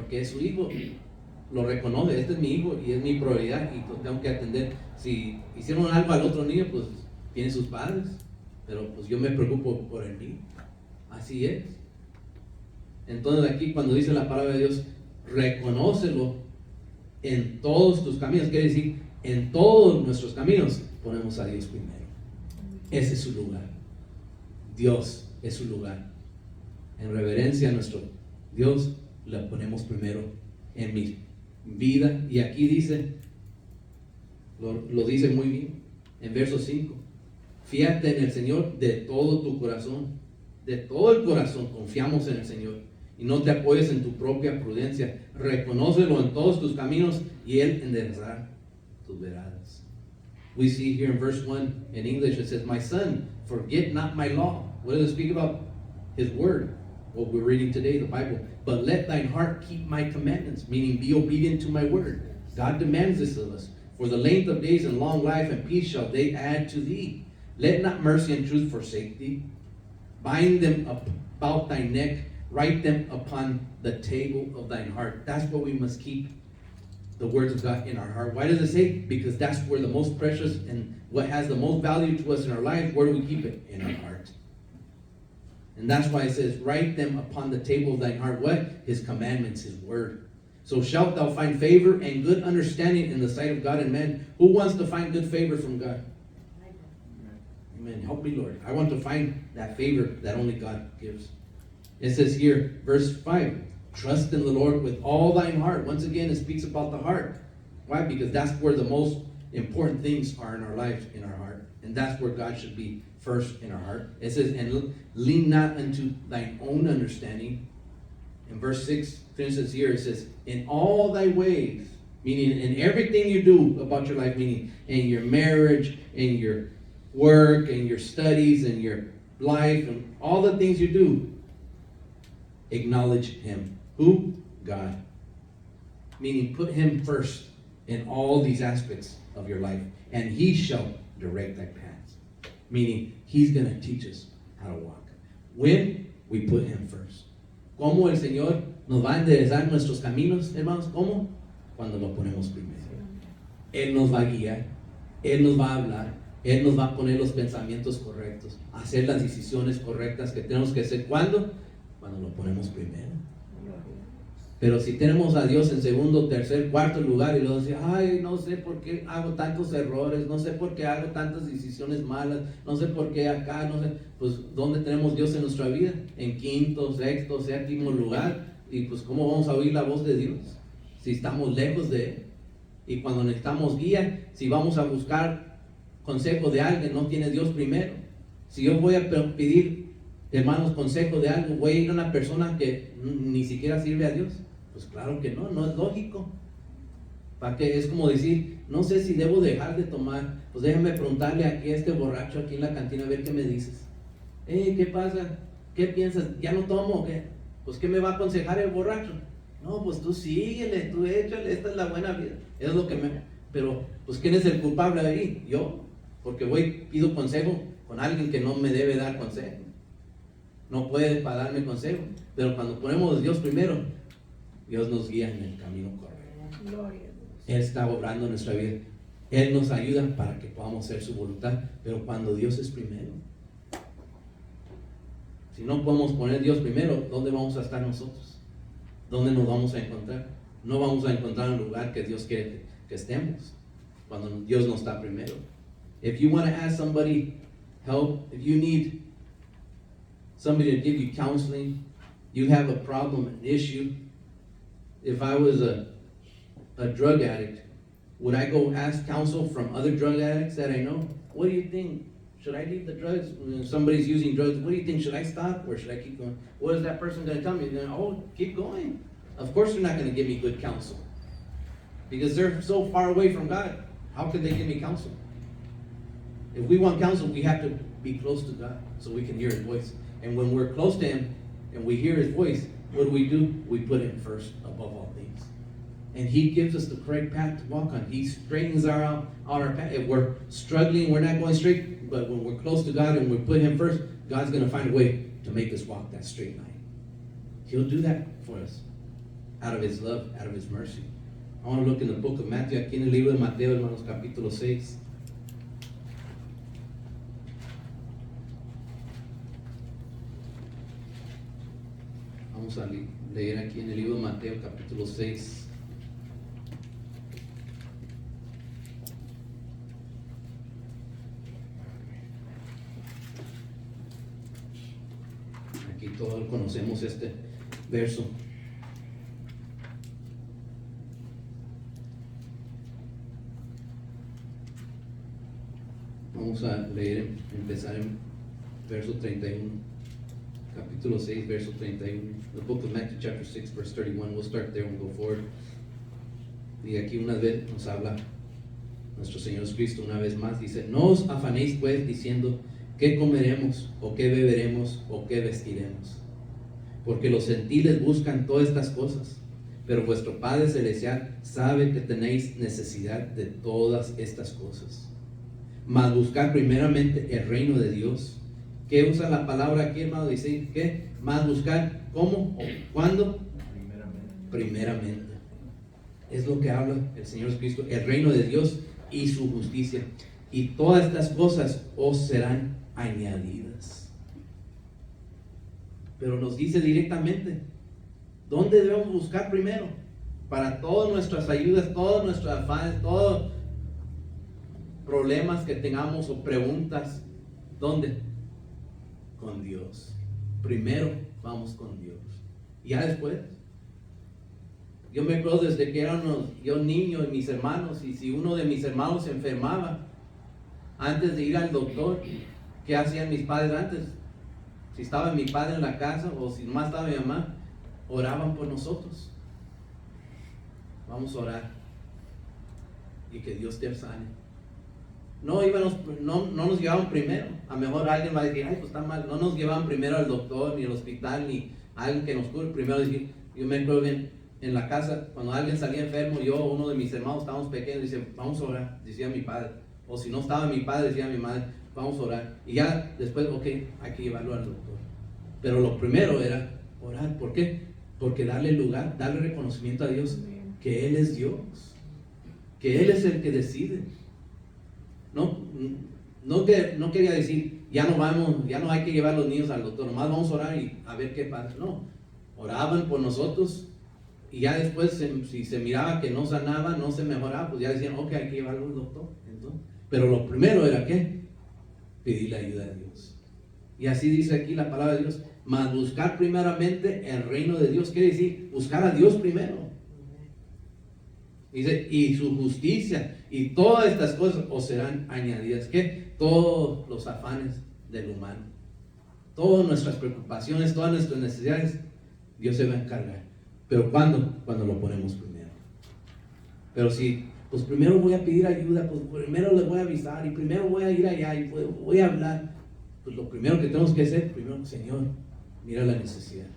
porque es su hijo, lo reconoce, este es mi hijo y es mi prioridad y pues tengo que atender. Si hicieron algo al otro niño, pues tiene sus padres, pero pues yo me preocupo por el niño. Así es. Entonces aquí cuando dice la palabra de Dios, reconócelo en todos tus caminos, quiere decir, en todos nuestros caminos ponemos a Dios primero. Ese es su lugar. Dios es su lugar. En reverencia a nuestro Dios, le ponemos primero en mi vida. Y aquí dice, lo dice muy bien, en verso 5. Fíate en el Señor de todo tu corazón. De todo el corazón confiamos en el Señor. Y no te apoyes en tu propia prudencia. Reconócelo en todos tus caminos y Él enderezará tus veradas. We see here in verse 1 in English, it says, my son, forget not my law. What does it speak about? His word. What we're reading today, the Bible. But let thine heart keep my commandments, meaning be obedient to my word. God demands this of us. For the length of days and long life and peace shall they add to thee. Let not mercy and truth forsake thee. Bind them about thy neck. Write them upon the table of thine heart. That's what we must keep, the words of God in our heart. Why does it say? Because that's where the most precious and what has the most value to us in our life, where do we keep it? In our heart. And that's why it says, write them upon the table of thine heart. What? His commandments, His word. So shalt thou find favor and good understanding in the sight of God and man. Who wants to find good favor from God? Amen. Help me, Lord. I want to find that favor that only God gives. It says here, verse 5, trust in the Lord with all thine heart. Once again, it speaks about the heart. Why? Because that's where the most important things are in our lives, in our heart. And that's where God should be first in our heart. It says, and lean not unto thine own understanding. In verse 6, for instance, here it says, in all thy ways, meaning in everything you do about your life, meaning in your marriage, in your work, in your studies, in your life, and all the things you do, acknowledge Him. Who? God. Meaning put Him first in all these aspects of your life, and He shall direct thy paths. Meaning He's going to teach us how to walk. When we put Him first. ¿Cómo el Señor nos va a enderezar nuestros caminos, hermanos? ¿Cómo? Cuando lo ponemos primero. Él nos va a guiar, Él nos va a hablar, Él nos va a poner los pensamientos correctos, hacer las decisiones correctas que tenemos que hacer. ¿Cuándo? Cuando lo ponemos primero. Pero si tenemos a Dios en segundo, tercer, cuarto lugar y luego decimos, ay, no sé por qué hago tantos errores, no sé por qué hago tantas decisiones malas, no sé por qué acá, no sé, pues ¿dónde tenemos Dios en nuestra vida? En quinto, sexto, séptimo lugar. Y pues ¿cómo vamos a oír la voz de Dios? Si estamos lejos de Él. Y cuando necesitamos guía, si vamos a buscar consejo de alguien, no tiene Dios primero. Si yo voy a pedir, hermanos, consejo de algo, voy a ir a una persona que ni siquiera sirve a Dios. Pues claro que no, no es lógico. ¿Para qué? Es como decir, no sé si debo dejar de tomar, pues déjame preguntarle aquí a este borracho aquí en la cantina a ver qué me dices. ¿Qué pasa? ¿Qué piensas? ¿Ya no tomo o qué? Pues ¿qué me va a aconsejar el borracho? No, pues tú síguele, tú échale, esta es la buena vida. Es lo que Pero, pues ¿quién es el culpable ahí? Yo, porque pido consejo con alguien que no me debe dar consejo. No puede para darme consejo. Pero cuando ponemos a Dios primero, Dios nos guía en el camino correcto. Él está obrando en nuestra vida. Él nos ayuda para que podamos hacer su voluntad. Pero cuando Dios es primero, si no podemos poner a Dios primero, ¿dónde vamos a estar nosotros? ¿Dónde nos vamos a encontrar? No vamos a encontrar un lugar que Dios quiere que estemos cuando Dios no está primero. If you want to ask somebody help, if you need somebody to give you counseling, you have a problem, an issue. If I was a drug addict, would I go ask counsel from other drug addicts that I know? What do you think? Should I leave the drugs? When somebody's using drugs, what do you think? Should I stop or should I keep going? What is that person going to tell me? They're going, oh, keep going. Of course they're not going to give me good counsel because they're so far away from God. How could they give me counsel? If we want counsel, we have to be close to God so we can hear His voice. And when we're close to Him and we hear His voice, what do? We put Him first above all things. And He gives us the correct path to walk on. He straightens our path. If we're struggling, we're not going straight, but when we're close to God and we put Him first, God's going to find a way to make us walk that straight line. He'll do that for us. out of His love, out of His mercy. I want to look in the book of Matthew, aquí en el libro de Mateo, hermanos, capítulo 6. Vamos a leer aquí en el libro de Mateo, capítulo 6. Aquí todos conocemos este verso. Vamos a leer, empezar en verso 31. Capítulo 6, verso 31. The book of Matthew, chapter 6, verse 31. We'll start there and go forward. Y aquí una vez nos habla nuestro Señor Jesucristo una vez más. Dice, no os afanéis pues diciendo, ¿qué comeremos? ¿O qué beberemos? ¿O qué vestiremos? Porque los gentiles buscan todas estas cosas. Pero vuestro Padre Celestial sabe que tenéis necesidad de todas estas cosas. Mas buscar primeramente el reino de Dios. ¿Qué usa la palabra aquí, hermano? Dice, ¿qué? Más buscar, ¿cómo? ¿O cuándo? Primeramente. Es lo que habla el Señor Jesucristo, el reino de Dios y su justicia. Y todas estas cosas os serán añadidas. Pero nos dice directamente, ¿dónde debemos buscar primero? Para todas nuestras ayudas, todos nuestros afanes, todos problemas que tengamos o preguntas, ¿dónde? Con Dios. Primero vamos con Dios. Y ya después, yo me acuerdo desde que yo niño y mis hermanos, y si uno de mis hermanos se enfermaba, antes de ir al doctor, ¿qué hacían mis padres antes? Si estaba mi padre en la casa o si nomás estaba mi mamá, oraban por nosotros. Vamos a orar y que Dios te sane. No nos llevaban primero. A lo mejor alguien va a decir, ay, pues está mal. No nos llevaban primero al doctor, ni al hospital, ni a alguien que nos cure. Primero decir, yo me acuerdo bien, en la casa, cuando alguien salía enfermo, yo o uno de mis hermanos, estábamos pequeños, dice, vamos a orar, decía mi padre. O si no estaba mi padre, decía mi madre, vamos a orar. Y ya después, ok, hay que llevarlo al doctor. Pero lo primero era orar. ¿Por qué? Porque darle lugar, darle reconocimiento a Dios, que Él es Dios, que Él es el que decide. No quería decir, ya no hay que llevar a los niños al doctor, nomás vamos a orar y a ver qué pasa. No, oraban por nosotros y ya después si se miraba que no sanaba, no se mejoraba, pues ya decían, ok, hay que llevarlo al doctor. Entonces, pero lo primero era ¿qué? Pedir la ayuda de Dios. Y así dice aquí la palabra de Dios, mas buscar primeramente el reino de Dios, quiere decir buscar a Dios primero. Dice, y su justicia y todas estas cosas os serán añadidas. ¿Qué? Todos los afanes del humano, todas nuestras preocupaciones, todas nuestras necesidades, Dios se va a encargar. ¿Pero cuándo? Cuando lo ponemos primero. Pero si, pues primero voy a pedir ayuda, pues primero les voy a avisar y primero voy a ir allá y voy a hablar, pues lo primero que tenemos que hacer, primero, Señor, mira la necesidad,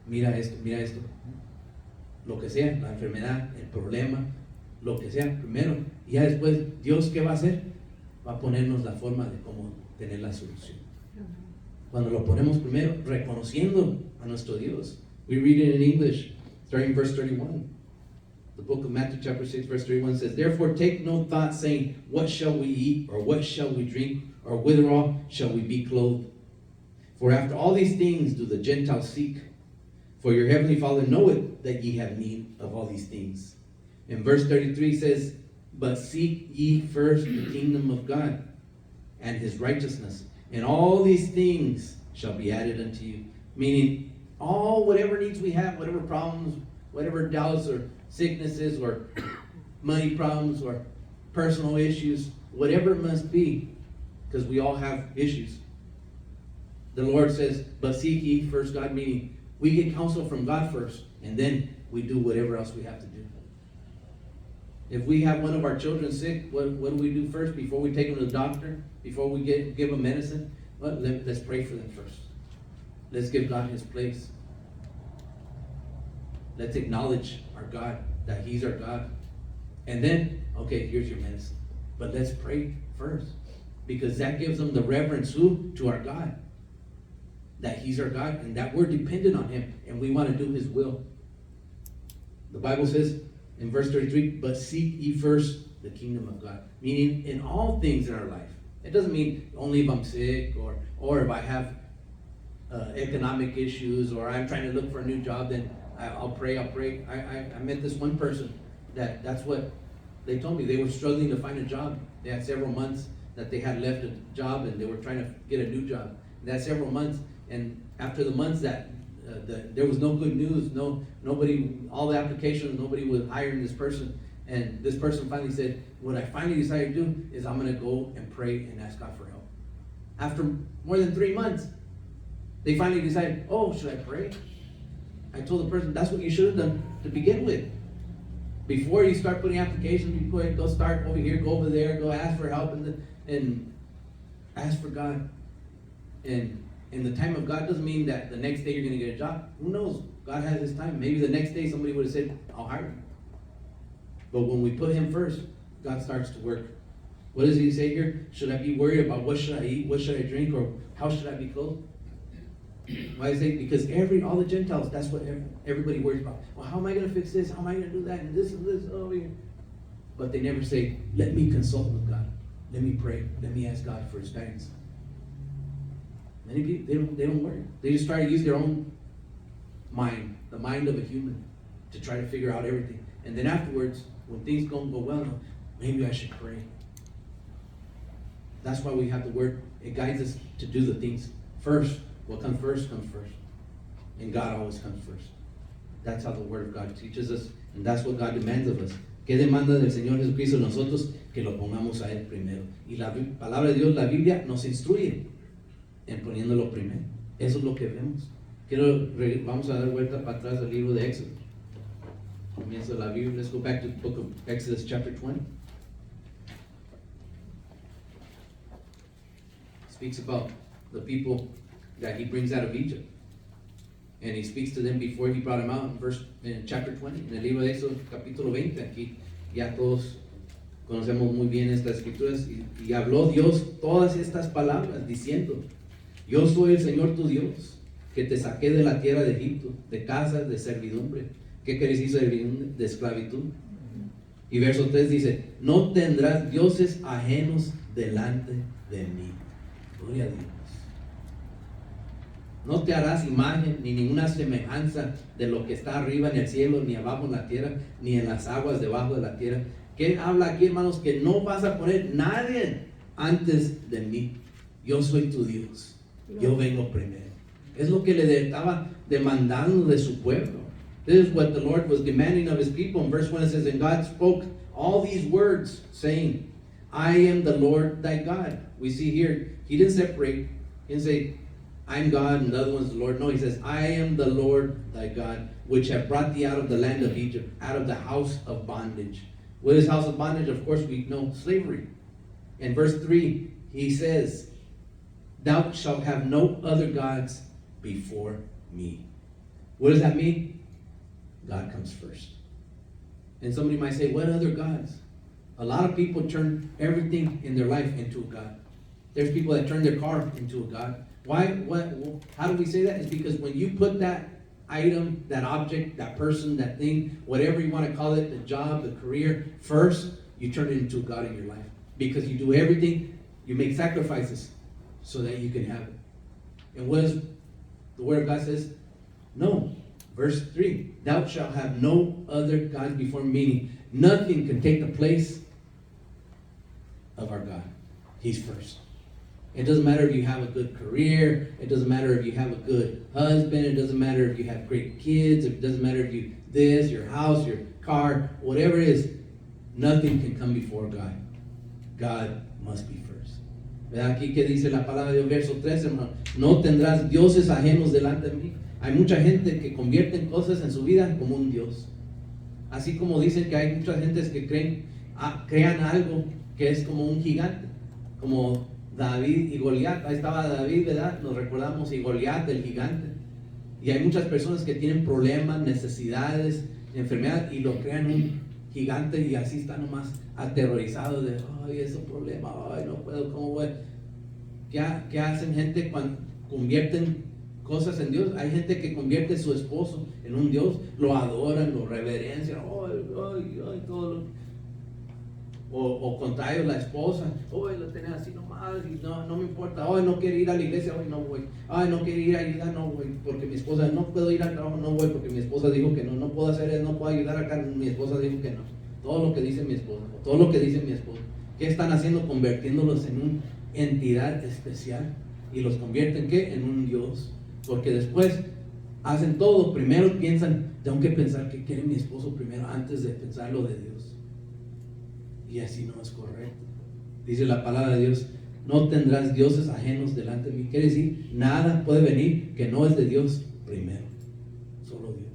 mira esto, lo que sea, la enfermedad, el problema, lo que sea, primero, y ya después, Dios, ¿qué va a hacer? Va a ponernos la forma de cómo tener la solución. Cuando lo ponemos primero, reconociendo a nuestro Dios. We read it in English, starting verse 31. The book of Matthew chapter 6, verse 31 says, therefore take no thought, saying, what shall we eat, or what shall we drink, or whitherall shall we be clothed? For after all these things do the Gentiles seek. For your heavenly Father knoweth that ye have need of all these things. And verse 33 says, but seek ye first the kingdom of God and His righteousness, and all these things shall be added unto you. Meaning, whatever needs we have, whatever problems, whatever doubts or sicknesses or money problems or personal issues, whatever it must be, because we all have issues. The Lord says, but seek ye first God, meaning we get counsel from God first, and then we do whatever else we have to do. If we have one of our children sick, what do we do first before we take them to the doctor? Before we give them medicine? Well, let's pray for them first. Let's give God His place. Let's acknowledge our God, that He's our God. And then, okay, here's your medicine. But let's pray first, because that gives them the reverence to our God. That He's our God and that we're dependent on Him and we want to do His will. The Bible says in verse 33, but seek ye first the kingdom of God. Meaning in all things in our life. It doesn't mean only if I'm sick or if I have economic issues or I'm trying to look for a new job, then I'll pray. I met this one person that's what they told me. They were struggling to find a job. They had several months that they had left a job and they were trying to get a new job. They had several months, and after the months that there was no good news, nobody, all the applications, nobody was hiring this person. And this person finally said, what I finally decided to do is I'm going to go and pray and ask God for help. After more than 3 months, they finally decided, oh, should I pray? I told the person, that's what you should have done to begin with. Before you start putting applications, you go start over here, go over there, go ask for help, and ask for God. And in the time of God doesn't mean that the next day you're going to get a job. Who knows? God has his time. Maybe the next day somebody would have said, I'll hire you. But when we put him first, God starts to work. What does he say here? Should I be worried about what should I eat, what should I drink, or how should I be clothed? Why is it? Because all the Gentiles, that's what everybody worries about. Well, how am I going to fix this? How am I going to do that? And this, oh yeah. But they never say, let me consult with God. Let me pray. Let me ask God for his guidance. Many people, they don't worry. They just try to use their own mind, the mind of a human, to try to figure out everything. And then afterwards, when things don't go well, no, maybe I should pray. That's why we have the word. It guides us to do the things first. What comes first comes first. And God always comes first. That's how the word of God teaches us. And that's what God demands of us. ¿Qué demanda del Señor Jesucristo de nosotros? Que lo pongamos a Él primero. Y la palabra de Dios, la Biblia, nos instruye en poniéndolo primero. Eso es lo que vemos. Vamos a dar vuelta para atrás al libro de Éxodo. Comienza la Biblia. Let's go back to the book of Exodus chapter 20. Speaks about the people that he brings out of Egypt. And he speaks to them before he brought them out in chapter 20. En el libro de Éxodo, capítulo 20. Aquí ya todos conocemos muy bien estas escrituras. Y habló Dios todas estas palabras diciendo, yo soy el Señor tu Dios, que te saqué de la tierra de Egipto, de casa de servidumbre. ¿Qué quiere decir servidumbre? De esclavitud. Y verso 3 dice, no tendrás dioses ajenos delante de mí. Gloria a Dios. No te harás imagen ni ninguna semejanza de lo que está arriba en el cielo, ni abajo en la tierra, ni en las aguas debajo de la tierra. ¿Qué habla aquí, hermanos? Que no vas a poner nadie antes de mí. Yo soy tu Dios. Yo vengo primero. Es lo que le estaba demandando de su pueblo. This is what the Lord was demanding of his people. In verse 1 it says, and God spoke all these words, saying, I am the Lord thy God. We see here, he didn't separate. He didn't say, I'm God and the other one's the Lord. No, he says, I am the Lord thy God, which have brought thee out of the land of Egypt, out of the house of bondage. What is house of bondage? Of course, we know slavery. In verse 3, he says, thou shalt have no other gods before me. What does that mean? God comes first. And somebody might say, what other gods? A lot of people turn everything in their life into a God. There's people that turn their car into a God. Why? How do we say that? It's because when you put that item, that object, that person, that thing, whatever you want to call it, the job, the career, first, you turn it into a God in your life. Because you do everything, you make sacrifices so that you can have it. And what is the word of God says? No. Verse 3, thou shalt have no other gods before me. Meaning, nothing can take the place of our God. He's first. It doesn't matter if you have a good career. It doesn't matter if you have a good husband. It doesn't matter if you have great kids. It doesn't matter if you this, your house, your car, whatever it is. Nothing can come before God. God must be first. ¿Verdad? Aquí que dice la palabra de Dios, verso 3, hermano. No tendrás dioses ajenos delante de mí. Hay mucha gente que convierte cosas en su vida como un Dios. Así como dicen que hay muchas gentes que crean algo que es como un gigante. Como David y Goliat. Ahí estaba David, ¿verdad? Nos recordamos, y Goliat, el gigante. Y hay muchas personas que tienen problemas, necesidades, enfermedades, y lo crean un gigante y así están nomás aterrorizados de, ay, ese problema, ay, no puedo, ¿cómo voy? ¿Qué hacen gente cuando convierten cosas en Dios. Hay gente que convierte a su esposo en un Dios, lo adoran, lo reverencian, todo lo, o contrario, la esposa, hoy lo tenés así nomás y no me importa, hoy no quiere ir a la iglesia, hoy no voy, ay no quiere ir a ayudar, no voy, porque mi esposa, no puedo ir al trabajo, no voy, porque mi esposa dijo que no puedo hacer eso, no puedo ayudar acá, mi esposa dijo que no. Todo lo que dice mi esposa, todo lo que dice mi esposo, ¿qué están haciendo? Convirtiéndolos en una entidad especial, y los convierten ¿qué? En un Dios, porque después hacen todo, primero piensan, tengo que pensar qué quiere mi esposo primero antes de pensar lo de Dios. Y así no es correcto. Dice la palabra de Dios, no tendrás dioses ajenos delante de mí. Quiere decir, nada puede venir que no es de Dios primero, solo Dios.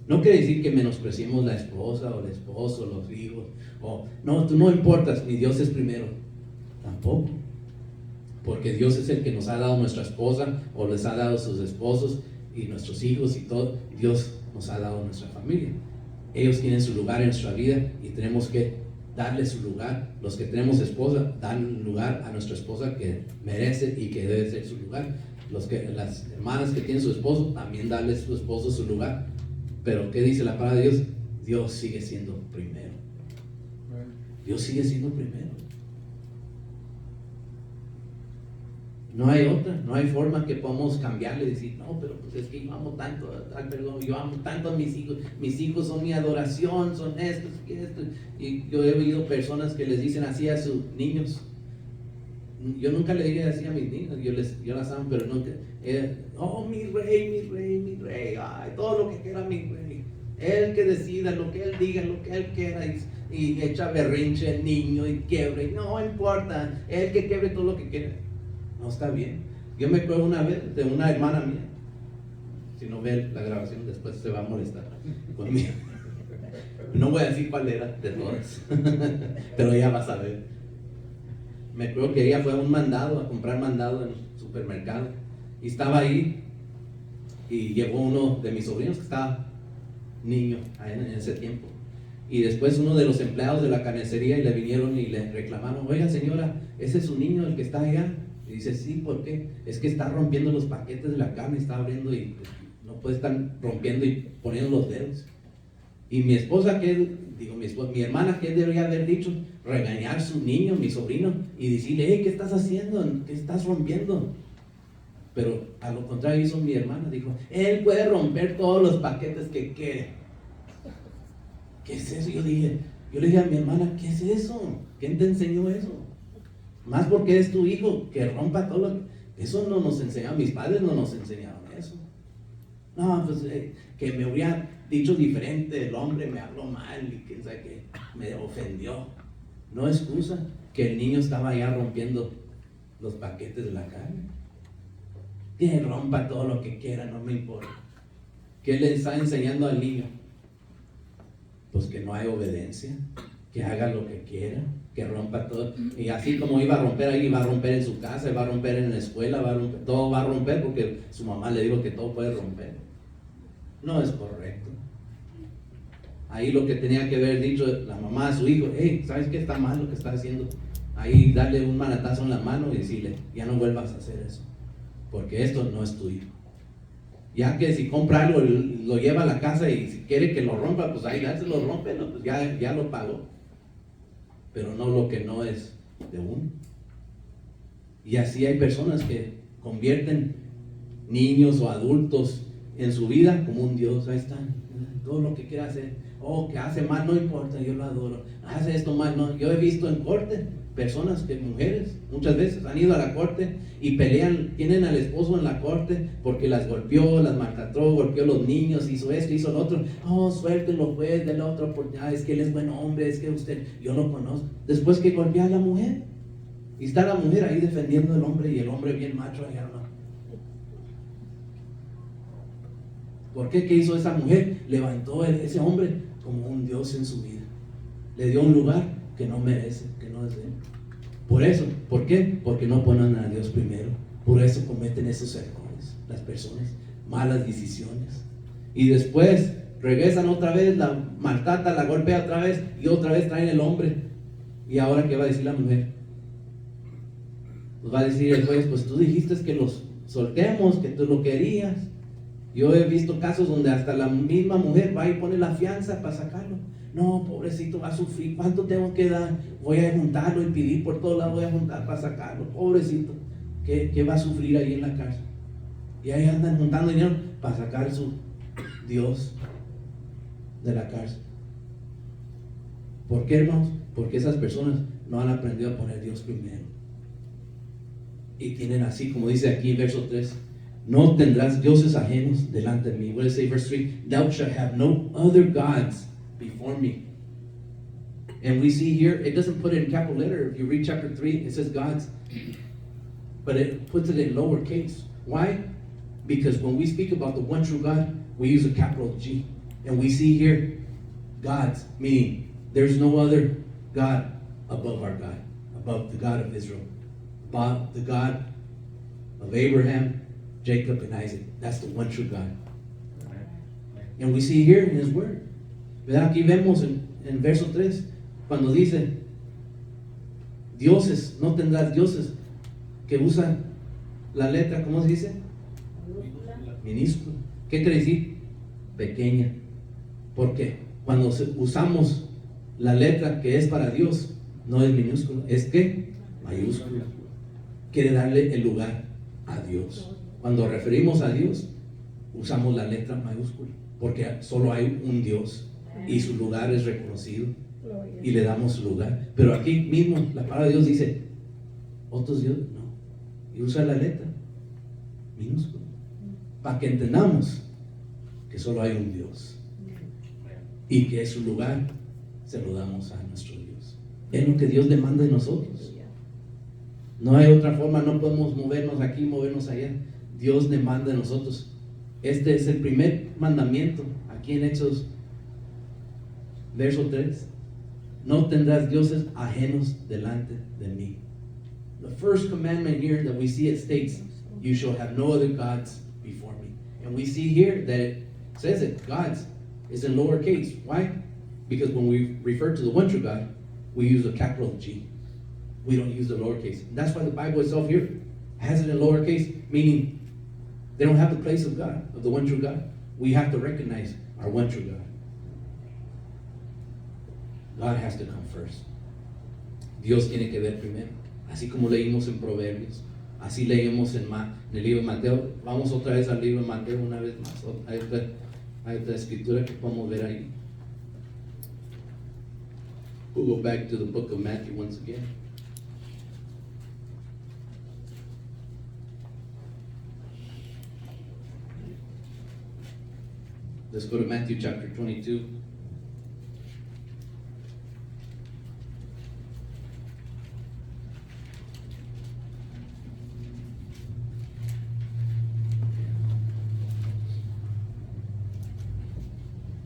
No quiere decir que menospreciemos la esposa o el esposo, los hijos, o no, tú no importas, mi Dios es primero. Tampoco, porque Dios es el que nos ha dado nuestra esposa, o les ha dado sus esposos y nuestros hijos y todo. Dios nos ha dado nuestra familia. Ellos tienen su lugar en nuestra vida y tenemos que darle su lugar. Los que tenemos esposa, dan lugar a nuestra esposa que merece y que debe ser su lugar. Las hermanas que tienen su esposo, también darle a su esposo su lugar. Pero ¿qué dice la palabra de Dios? Dios sigue siendo primero. Dios sigue siendo primero. No hay otra, no hay forma que podamos cambiarle y decir, no, pero pues es que yo amo tanto, yo amo tanto a mis hijos son mi adoración, son estos y estos. Y yo he oído personas que les dicen así a sus niños. Yo nunca le diría así a mis niños, yo las amo, pero nunca. Oh, mi rey, ay, todo lo que quiera mi rey. Él que decida, lo que él diga, lo que él quiera, y echa berrinche el niño y quiebre, y no importa, él que quiebre todo lo que quiera. No está bien. Yo me acuerdo una vez de una hermana mía. Si no ve la grabación, después se va a molestar conmigo. No voy a decir cuál era de todas, pero ella va a saber. Me acuerdo que ella fue a comprar mandado en un supermercado, y estaba ahí, y llegó uno de mis sobrinos que estaba niño en ese tiempo. Y después uno de los empleados de la carnicería y le vinieron y le reclamaron, oiga señora, ¿ese es su niño el que está allá? Y dice, sí, ¿por qué? Es que está rompiendo los paquetes de la carne, está abriendo y pues, no puede estar rompiendo y poniendo los dedos. Y mi esposa, mi hermana, ¿qué debería haber dicho? Regañar a su niño, mi sobrino, y decirle, hey, ¿qué estás haciendo? ¿Qué estás rompiendo? Pero a lo contrario hizo mi hermana, dijo, él puede romper todos los paquetes que quiere. ¿Qué es eso? Yo le dije a mi hermana, ¿qué es eso? ¿Quién te enseñó eso? Más porque es tu hijo, que rompa todo lo que... Eso no nos enseñaron, mis padres no nos enseñaron eso. No, pues que me hubieran dicho diferente, el hombre me habló mal y quién sabe qué, me ofendió. No excusa que el niño estaba allá rompiendo los paquetes de la carne. Que rompa todo lo que quiera, no me importa. ¿Qué le está enseñando al niño? Pues que no hay obediencia, que haga lo que quiera, que rompa todo. Y así como iba a romper ahí, va a romper en su casa, va a romper en la escuela, todo va a romper porque su mamá le dijo que todo puede romper. No es correcto. Ahí lo que tenía que haber dicho la mamá a su hijo, hey, ¿sabes qué está mal lo que está haciendo? Ahí darle un manatazo en la mano y decirle, ya no vuelvas a hacer eso, porque esto no es tu hijo. Ya que si compra algo, lo lleva a la casa y si quiere que lo rompa, pues ahí ya se lo rompe, ¿no? Pues ya lo pagó. Pero no lo que no es de uno. Y así hay personas que convierten niños o adultos en su vida como un Dios. Ahí están, todo lo que quiera hacer. Oh, que hace mal, no importa, yo lo adoro. Hace esto mal, no. Yo he visto en corte personas mujeres, muchas veces han ido a la corte y pelean, tienen al esposo en la corte porque las golpeó, las maltrató, golpeó a los niños, hizo esto, hizo lo otro. Oh, suéltelo pues, de la otra oportunidad, es que él es buen hombre, es que usted, yo lo conozco. Después que golpea a la mujer, y está la mujer ahí defendiendo al hombre y el hombre bien macho allá, ¿no? ¿Por qué? ¿Qué hizo esa mujer? Levantó ese hombre como un Dios en su vida, le dio un lugar que no merece, que no es de él. Por eso, ¿por qué? Porque no ponen a Dios primero. Por eso cometen esos errores las personas, malas decisiones, y después regresan otra vez, la maltrata, la golpea otra vez y otra vez traen el hombre. Y ahora ¿qué va a decir la mujer? Pues va a decir el juez, pues tú dijiste que los soltemos, que tú lo querías. Yo he visto casos donde hasta la misma mujer va y pone la fianza para sacarlo. No, pobrecito, va a sufrir. ¿Cuánto tengo que dar? Voy a juntarlo y pedir por todos lados, voy a juntar para sacarlo. Pobrecito, que va a sufrir ahí en la cárcel. Y ahí andan juntando dinero para sacar su Dios de la cárcel. ¿Por qué, hermanos? Porque esas personas no han aprendido a poner a Dios primero. Y tienen así, como dice aquí en verso 3, no tendrás dioses ajenos delante de mí. What does it say, verse 3? Thou shalt have no other gods before me. And we see here, it doesn't put it in capital letter. If you read chapter 3, it says gods, but it puts it in lowercase. Why? Because when we speak about the one true God, we use a capital G. And we see here, gods, meaning there's no other God above our God, above the God of Israel, above the God of Abraham, Jacob, and Isaac. That's the one true God. And we see here in His Word. ¿Verdad? Aquí vemos en verso 3, cuando dice, dioses, no tendrás dioses, que usan la letra, ¿cómo se dice? Minúscula. ¿Qué quiere decir? Pequeña. ¿Por qué? Cuando usamos la letra que es para Dios, no es minúscula, es que mayúscula. Quiere darle el lugar a Dios. Cuando referimos a Dios, usamos la letra mayúscula, porque solo hay un Dios y su lugar es reconocido y le damos lugar. Pero aquí mismo la palabra de Dios dice, otros dioses, no, y usa la letra minúscula, para que entendamos que solo hay un Dios y que su lugar se lo damos a nuestro Dios. Es lo que Dios demanda de nosotros. No hay otra forma, no podemos movernos aquí, movernos allá. Dios demanda de nosotros. Este es el primer mandamiento aquí en Éxodo, verso 3. No tendrás dioses ajenos delante de mí. The first commandment here that we see, it states, you shall have no other gods before me. And we see here that it says it, gods, is in lowercase. Why? Because when we refer to the one true God, we use a capital G. We don't use the lowercase. And that's why the Bible itself here has it in lowercase, meaning they don't have the place of God, of the one true God. We have to recognize our one true God. God has to come first. Dios tiene que ver primero. Así como leímos en Proverbios, así leímos en el libro de Mateo. Vamos otra vez al libro de Mateo una vez más. Hay otra escritura que podemos ver ahí. We'll go back to the book of Matthew once again. Let's go to Matthew chapter 22.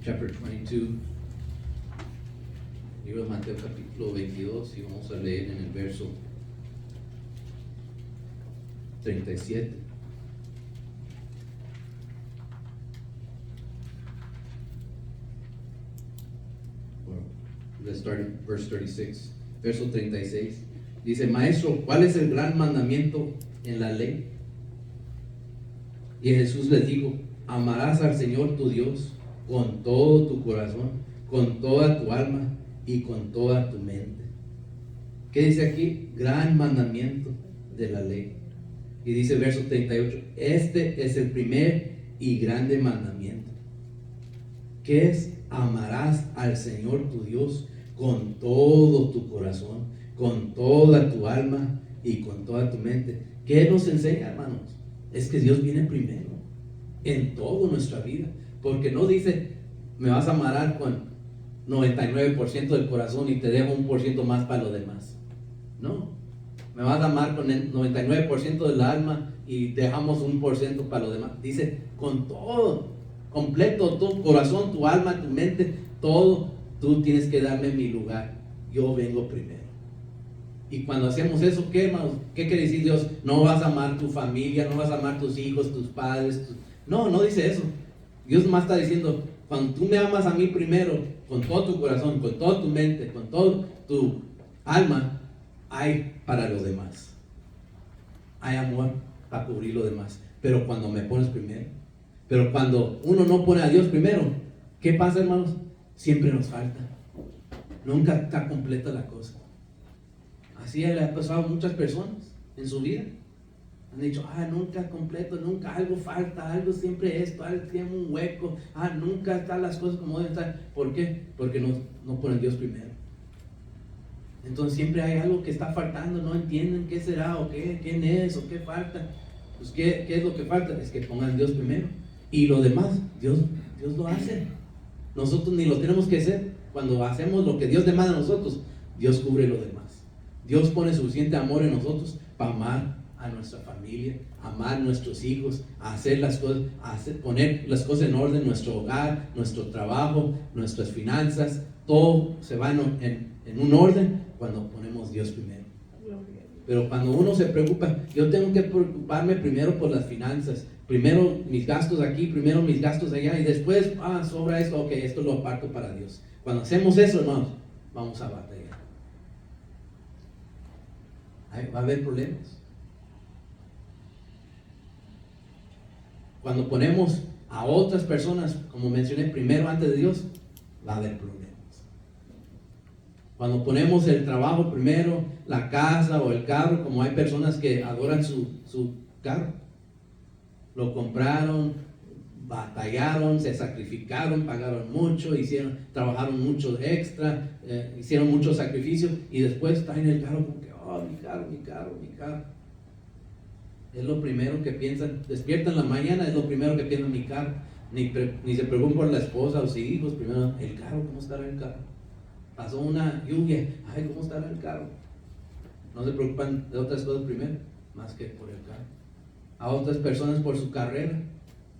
Chapter 22, libro de Mateo capítulo 22, y vamos a leer en el verso 37. Let's start in verse 36. Verso 36. Dice, Maestro, ¿cuál es el gran mandamiento en la ley? Y Jesús les dijo, amarás al Señor tu Dios con todo tu corazón, con toda tu alma y con toda tu mente. ¿Qué dice aquí? Gran mandamiento de la ley. Y dice verso 38, este es el primer y grande mandamiento. ¿Qué es? Amarás al Señor tu Dios con todo tu corazón, con toda tu alma y con toda tu mente. ¿Qué nos enseña, hermanos? Es que Dios viene primero en toda nuestra vida. Porque no dice, me vas a amar con 99% del corazón y te dejo 1% más para lo demás. No, me vas a amar con el 99% del alma y dejamos 1% para lo demás. Dice, con todo, completo, tu corazón, tu alma, tu mente, todo, tú tienes que darme mi lugar. Yo vengo primero. Y cuando hacemos eso, ¿qué, hermanos? ¿Qué quiere decir Dios? No vas a amar tu familia, no vas a amar tus hijos, tus padres. No, no dice eso. Dios más está diciendo, cuando tú me amas a mí primero, con todo tu corazón, con toda tu mente, con toda tu alma, hay para los demás. Hay amor para cubrir lo demás. Pero cuando me pones primero, pero cuando uno no pone a Dios primero, ¿qué pasa, hermanos? Siempre nos falta. Nunca está completa la cosa. Así le ha pasado a muchas personas en su vida. Han dicho, nunca completo, nunca algo falta, algo siempre esto, algo tiene un hueco, nunca están las cosas como deben estar. ¿Por qué? Porque no ponen Dios primero. Entonces siempre hay algo que está faltando, no entienden qué será, o quién es, o qué falta. Pues ¿qué es lo que falta? Es que pongan Dios primero. Y lo demás, Dios lo hace. Nosotros ni lo tenemos que hacer. Cuando hacemos lo que Dios demanda a nosotros, Dios cubre lo demás. Dios pone suficiente amor en nosotros para amar a nuestra familia, amar a nuestros hijos, hacer las cosas, poner las cosas en orden, nuestro hogar, nuestro trabajo, nuestras finanzas, todo se va en un orden cuando ponemos Dios primero. Pero cuando uno se preocupa, yo tengo que preocuparme primero por las finanzas, primero mis gastos aquí, primero mis gastos allá, y después, sobra esto, ok, esto lo aparto para Dios. Cuando hacemos eso, hermanos, vamos a batallar. Va a haber problemas. Cuando ponemos a otras personas, como mencioné, primero antes de Dios, va a haber problemas. Cuando ponemos el trabajo primero, la casa o el carro, como hay personas que adoran su carro, lo compraron, batallaron, se sacrificaron, pagaron mucho, trabajaron mucho extra, hicieron muchos sacrificios, y después traen el carro como que, mi carro. Es lo primero que piensan, despiertan en la mañana, es lo primero que piensan, mi carro. Ni se preocupan por la esposa o sus hijos, primero, el carro, ¿cómo estará el carro? Pasó una lluvia, ¿cómo estará el carro? No se preocupan de otras cosas primero, más que por el carro. A otras personas por su carrera.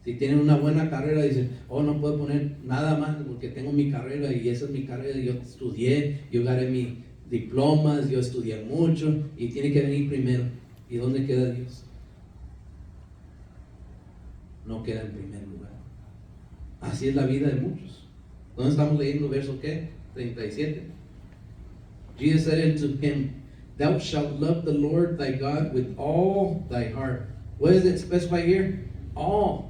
Si tienen una buena carrera, dicen, no puedo poner nada más porque tengo mi carrera y esa es mi carrera, yo estudié, yo gané mis diplomas, yo estudié mucho y tiene que venir primero. ¿Y dónde queda Dios? No queda en primer lugar. Así es la vida de muchos. ¿Dónde estamos leyendo? ¿Verso qué? 37. Jesus said unto him, Thou shalt love the Lord thy God with all thy heart. What does it specify here? All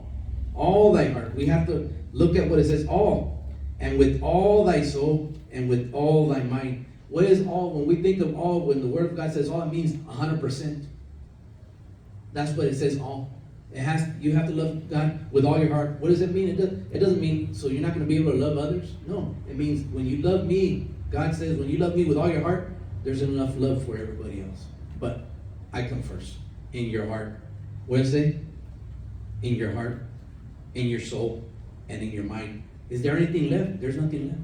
thy heart. We have to look at what it says, all. And with all thy soul, and with all thy mind. What is all? When we think of all, when the Word of God says all, it means 100%. That's what it says, all. You have to love God with all your heart. What does it mean? It doesn't mean so you're not going to be able to love others. No, it means when you love me, God says, when you love me with all your heart, there's enough love for everybody else. But I come first in your heart. What does it say? In your heart, in your soul, and in your mind. Is there anything left? There's nothing left.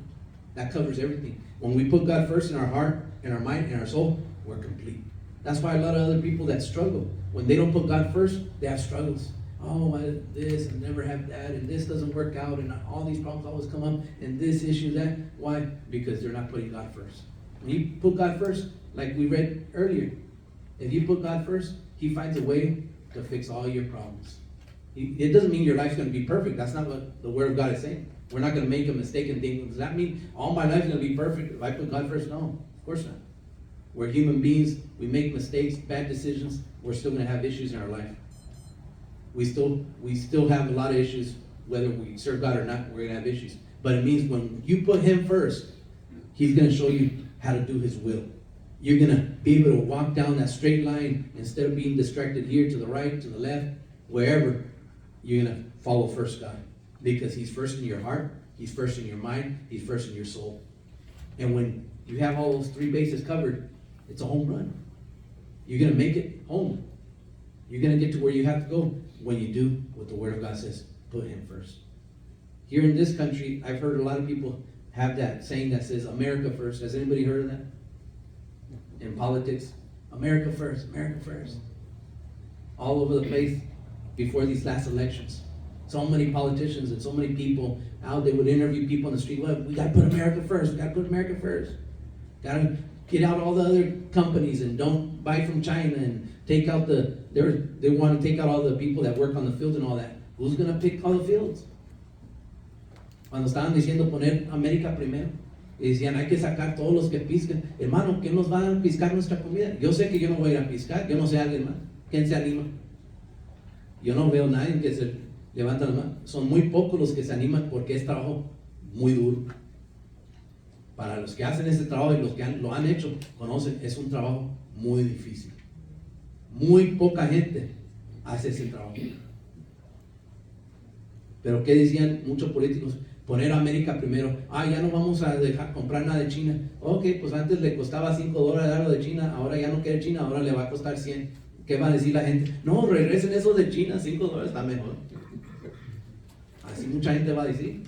That covers everything. When we put God first in our heart, in our mind, in our soul, we're complete. That's why a lot of other people that struggle, when they don't put God first, they have struggles. This, and never have that, and this doesn't work out, and all these problems always come up, and this issue, that. Why? Because they're not putting God first. When you put God first, like we read earlier, if you put God first, He finds a way to fix all your problems. It doesn't mean your life's going to be perfect. That's not what the Word of God is saying. We're not going to make a mistake and think, does that mean all my life is going to be perfect if I put God first? No, of course not. We're human beings. We make mistakes, bad decisions. We're still going to have issues in our life. We still have a lot of issues, whether we serve God or not. We're going to have issues. But it means when you put Him first, He's going to show you how to do His will. You're going to be able to walk down that straight line instead of being distracted here to the right, to the left, wherever. You're going to follow first God because He's first in your heart, He's first in your mind, He's first in your soul. And when you have all those three bases covered, it's a home run. You're going to make it home. You're going to get to where you have to go when you do what the Word of God says. Put Him first. Here in this country, I've heard a lot of people have that saying that says America first. Has anybody heard of that? In politics, America first, America first. All over the place before these last elections. So many politicians and so many people out, they would interview people on the street. Well, we got to put America first. We got to put America first. Got to get out all the other companies and don't buy from China and take out they want to take out all the people that work on the field and all that. Who's going to pick all the fields? Cuando estaban diciendo poner América primero, y decían hay que sacar todos los que piscan. Hermano, ¿quién nos va a piscar nuestra comida? Yo sé que yo no voy a ir a piscar, yo no sé a alguien más. ¿Quién se anima? Yo no veo a nadie que se levanta la mano. Son muy pocos los que se animan porque es trabajo muy duro. Para los que hacen ese trabajo y los que lo han hecho, conocen, es un trabajo muy difícil. Muy poca gente hace ese trabajo. Pero ¿qué decían muchos políticos? Poner a América primero. Ya no vamos a dejar comprar nada de China. Ok, pues antes le costaba $5 algo de China, ahora ya no quiere China, ahora le va a costar 100. ¿Qué va a decir la gente? No, regresen eso de China, $5 está mejor. Así mucha gente va a decir.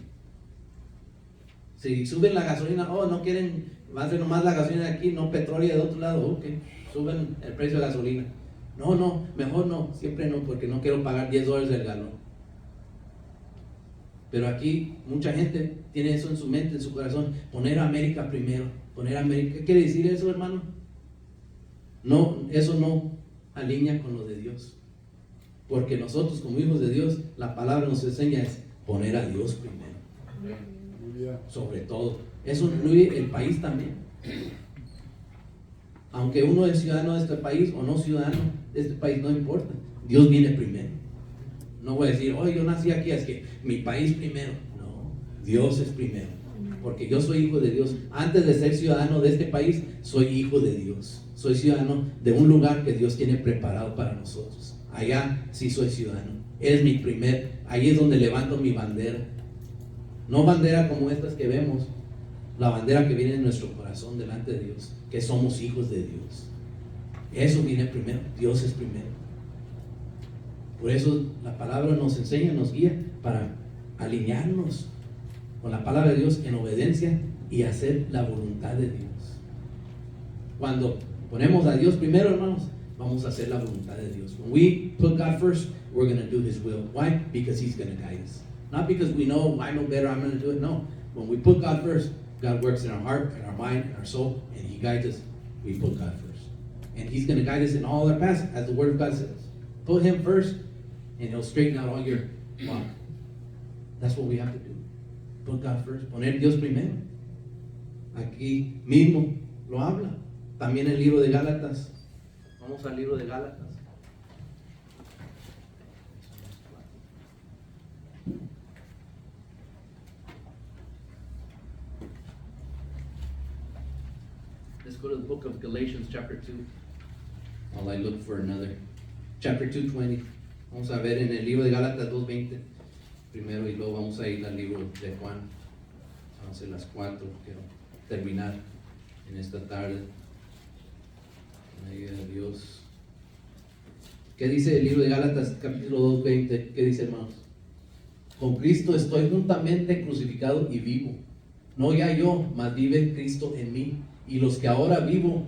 Si suben la gasolina, no quieren, va a ser nomás la gasolina de aquí, no petróleo de otro lado, ok, suben el precio de la gasolina. No, mejor no, siempre no, porque no quiero pagar $10 el galón. Pero aquí mucha gente tiene eso en su mente, en su corazón, poner a América primero, poner a América. ¿Qué quiere decir eso, hermano? No, eso no alinea con lo de Dios. Porque nosotros como hijos de Dios, la palabra nos enseña es poner a Dios primero. Sobre todo. Eso incluye el país también. Aunque uno es ciudadano de este país o no ciudadano de este país, no importa. Dios viene primero. No voy a decir, yo nací aquí, es que mi país primero. No, Dios es primero. Porque yo soy hijo de Dios. Antes de ser ciudadano de este país, soy hijo de Dios. Soy ciudadano de un lugar que Dios tiene preparado para nosotros. Allá sí soy ciudadano. Es mi ahí es donde levanto mi bandera. No bandera como estas que vemos, la bandera que viene en nuestro corazón delante de Dios, que somos hijos de Dios. Eso viene primero, Dios es primero. Por eso la palabra nos enseña, nos guía para alinearnos con la palabra de Dios en obediencia y hacer la voluntad de Dios. Cuando ponemos a Dios primero, hermanos, vamos a hacer la voluntad de Dios. When we put God first, we're going to do His will. Why? Because He's going to guide us. Not because we know, I know better, I'm going to do it. No. When we put God first, God works in our heart, in our mind, in our soul, and He guides us. We put God first. And He's going to guide us in all our paths, as the Word of God says. Put Him first, and He'll straighten out all your walk. That's what we have to do. Put God first. Poner Dios primero. Aquí mismo lo habla. También el libro de Gálatas. Vamos al libro de Gálatas. Let's go to the book of Galatians chapter 2. While I look for another. Chapter 2:20. Vamos a ver en el libro de Gálatas 2:20 primero y luego vamos a ir al libro de Juan. Vamos a ser las 4. Quiero terminar en esta tarde. Con la ayuda de Dios. ¿Qué dice el libro de Gálatas capítulo 2:20? ¿Qué dice, hermanos? Con Cristo estoy juntamente crucificado y vivo. No ya yo, mas vive Cristo en mí. Y los que ahora vivo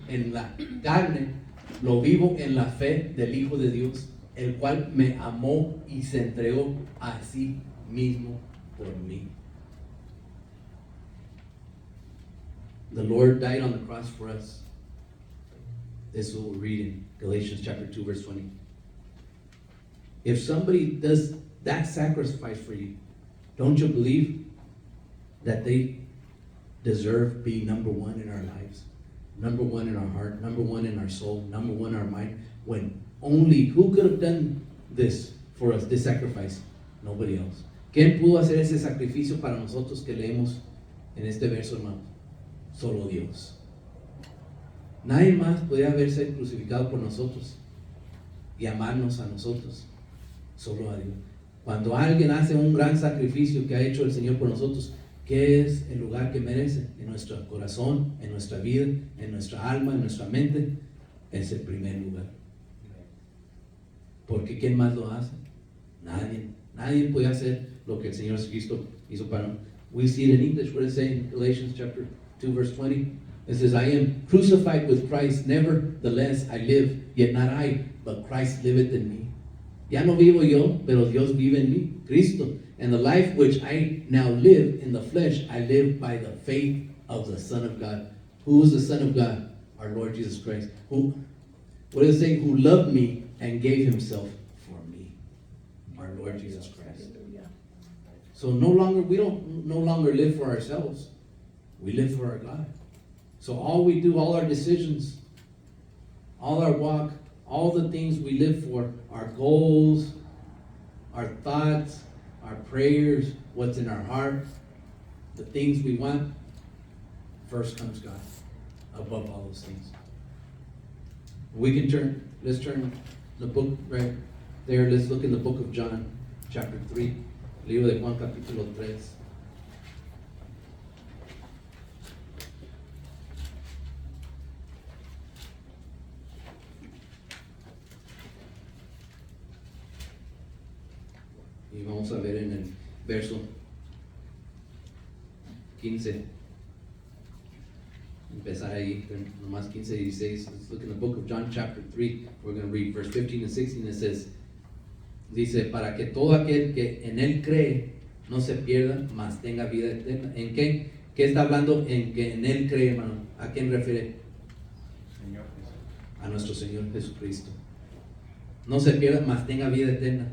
en la carne, lo vivo en la fe del Hijo de Dios, el cual me amó y se entregó a sí mismo por mí. The Lord died on the cross for us. This is what we're reading, Galatians chapter 2, verse 20. If somebody does that sacrifice for you, don't you believe that they deserve being number one in our lives, number one in our heart, number one in our soul, number one in our mind, when only who could have done this for us, this sacrifice? Nobody else. ¿Quién pudo hacer ese sacrificio para nosotros que leemos en este verso, hermano? Solo Dios. Nadie más podía haberse crucificado por nosotros y amarnos a nosotros, solo a Dios. Cuando alguien hace un gran sacrificio que ha hecho el Señor por nosotros, ¿qué es el lugar que merece? En nuestro corazón, en nuestra vida, en nuestra alma, en nuestra mente, es el primer lugar. Porque ¿quién más lo hace? Nadie puede hacer lo que el Señor Jesucristo hizo para nosotros. We see it in English, what it says in Galatians chapter 2, verse 20. It says, I am crucified with Christ, nevertheless I live, yet not I, but Christ liveth in me. Ya no vivo yo, pero Dios vive en mí, Cristo. And the life which I now live in the flesh, I live by the faith of the Son of God. Who is the Son of God? Our Lord Jesus Christ. What does it say? Who loved me and gave himself for me. Our Lord Jesus Christ. So we don't no longer live for ourselves. We live for our God. So all we do, all our decisions, all our walk, all the things we live for, our goals, our thoughts, our prayers, what's in our heart, the things we want, first comes God above all those things. Let's turn the book right there. Let's look in the book of John, chapter 3. Libro de Juan, capítulo 3. Y vamos a ver en el verso 15. Empezar ahí, nomás 15 y 16. Let's look in the book of John chapter 3. We're going to read verse 15 and 16. It says, dice, para que todo aquel que en él cree no se pierda, mas tenga vida eterna. ¿En qué? ¿Qué está hablando? En que en él cree, hermano. ¿A quién refiere? Señor Jesús. A nuestro Señor Jesucristo. No se pierda, mas tenga vida eterna.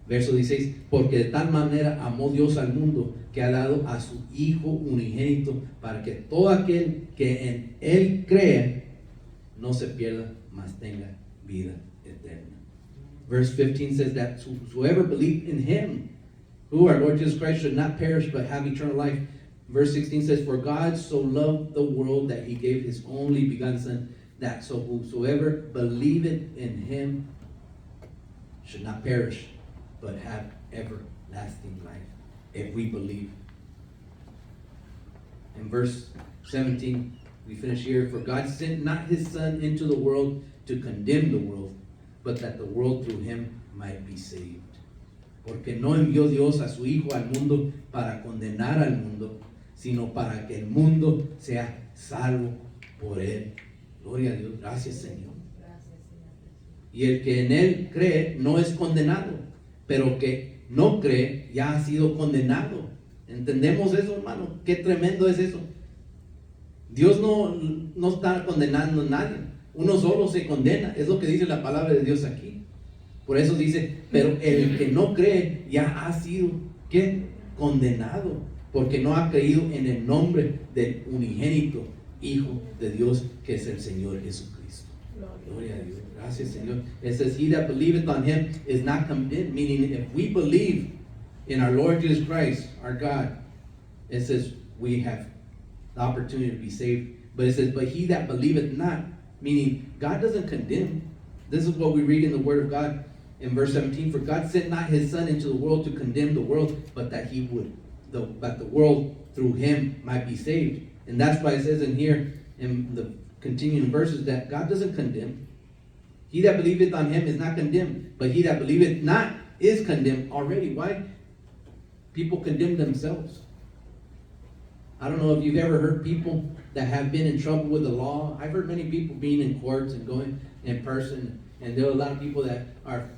Verso 16, porque de tal manera amó Dios al mundo que ha dado a su Hijo unigénito para que todo aquel que en Él cree no se pierda, mas tenga vida eterna. Verse 15 says that whoever believes in Him, who our Lord Jesus Christ, should not perish but have eternal life. Verse 16 says, for God so loved the world that He gave His only begotten Son, that so whosoever believeth in Him should not perish but have everlasting life, if we believe. In verse 17, we finish here. For God sent not His Son into the world to condemn the world, but that the world through Him might be saved. Porque no envió Dios a su Hijo al mundo para condenar al mundo, sino para que el mundo sea salvo por Él. Gloria a Dios. Gracias, Señor. Y el que en Él cree no es condenado, pero que no cree ya ha sido condenado. ¿Entendemos eso, hermano? Qué tremendo es eso. Dios no está condenando a nadie. Uno solo se condena. Es lo que dice la palabra de Dios aquí. Por eso dice, pero el que no cree ya ha sido, ¿qué? Condenado, porque no ha creído en el nombre del unigénito Hijo de Dios, que es el Señor Jesucristo. Gloria a Dios. Gracias, Señor. It says, he that believeth on Him is not condemned. Meaning, if we believe in our Lord Jesus Christ, our God, it says we have the opportunity to be saved. But it says, but he that believeth not, meaning God doesn't condemn. This is what we read in the Word of God in verse 17. For God sent not His Son into the world to condemn the world, but that He would, that the world through Him might be saved. And that's why it says in here, in the continuing verses, that God doesn't condemn. He that believeth on Him is not condemned, but he that believeth not is condemned already. Why? People condemn themselves. I don't know if you've ever heard people that have been in trouble with the law. I've heard many people being in courts and going in person, and there are a lot of people that are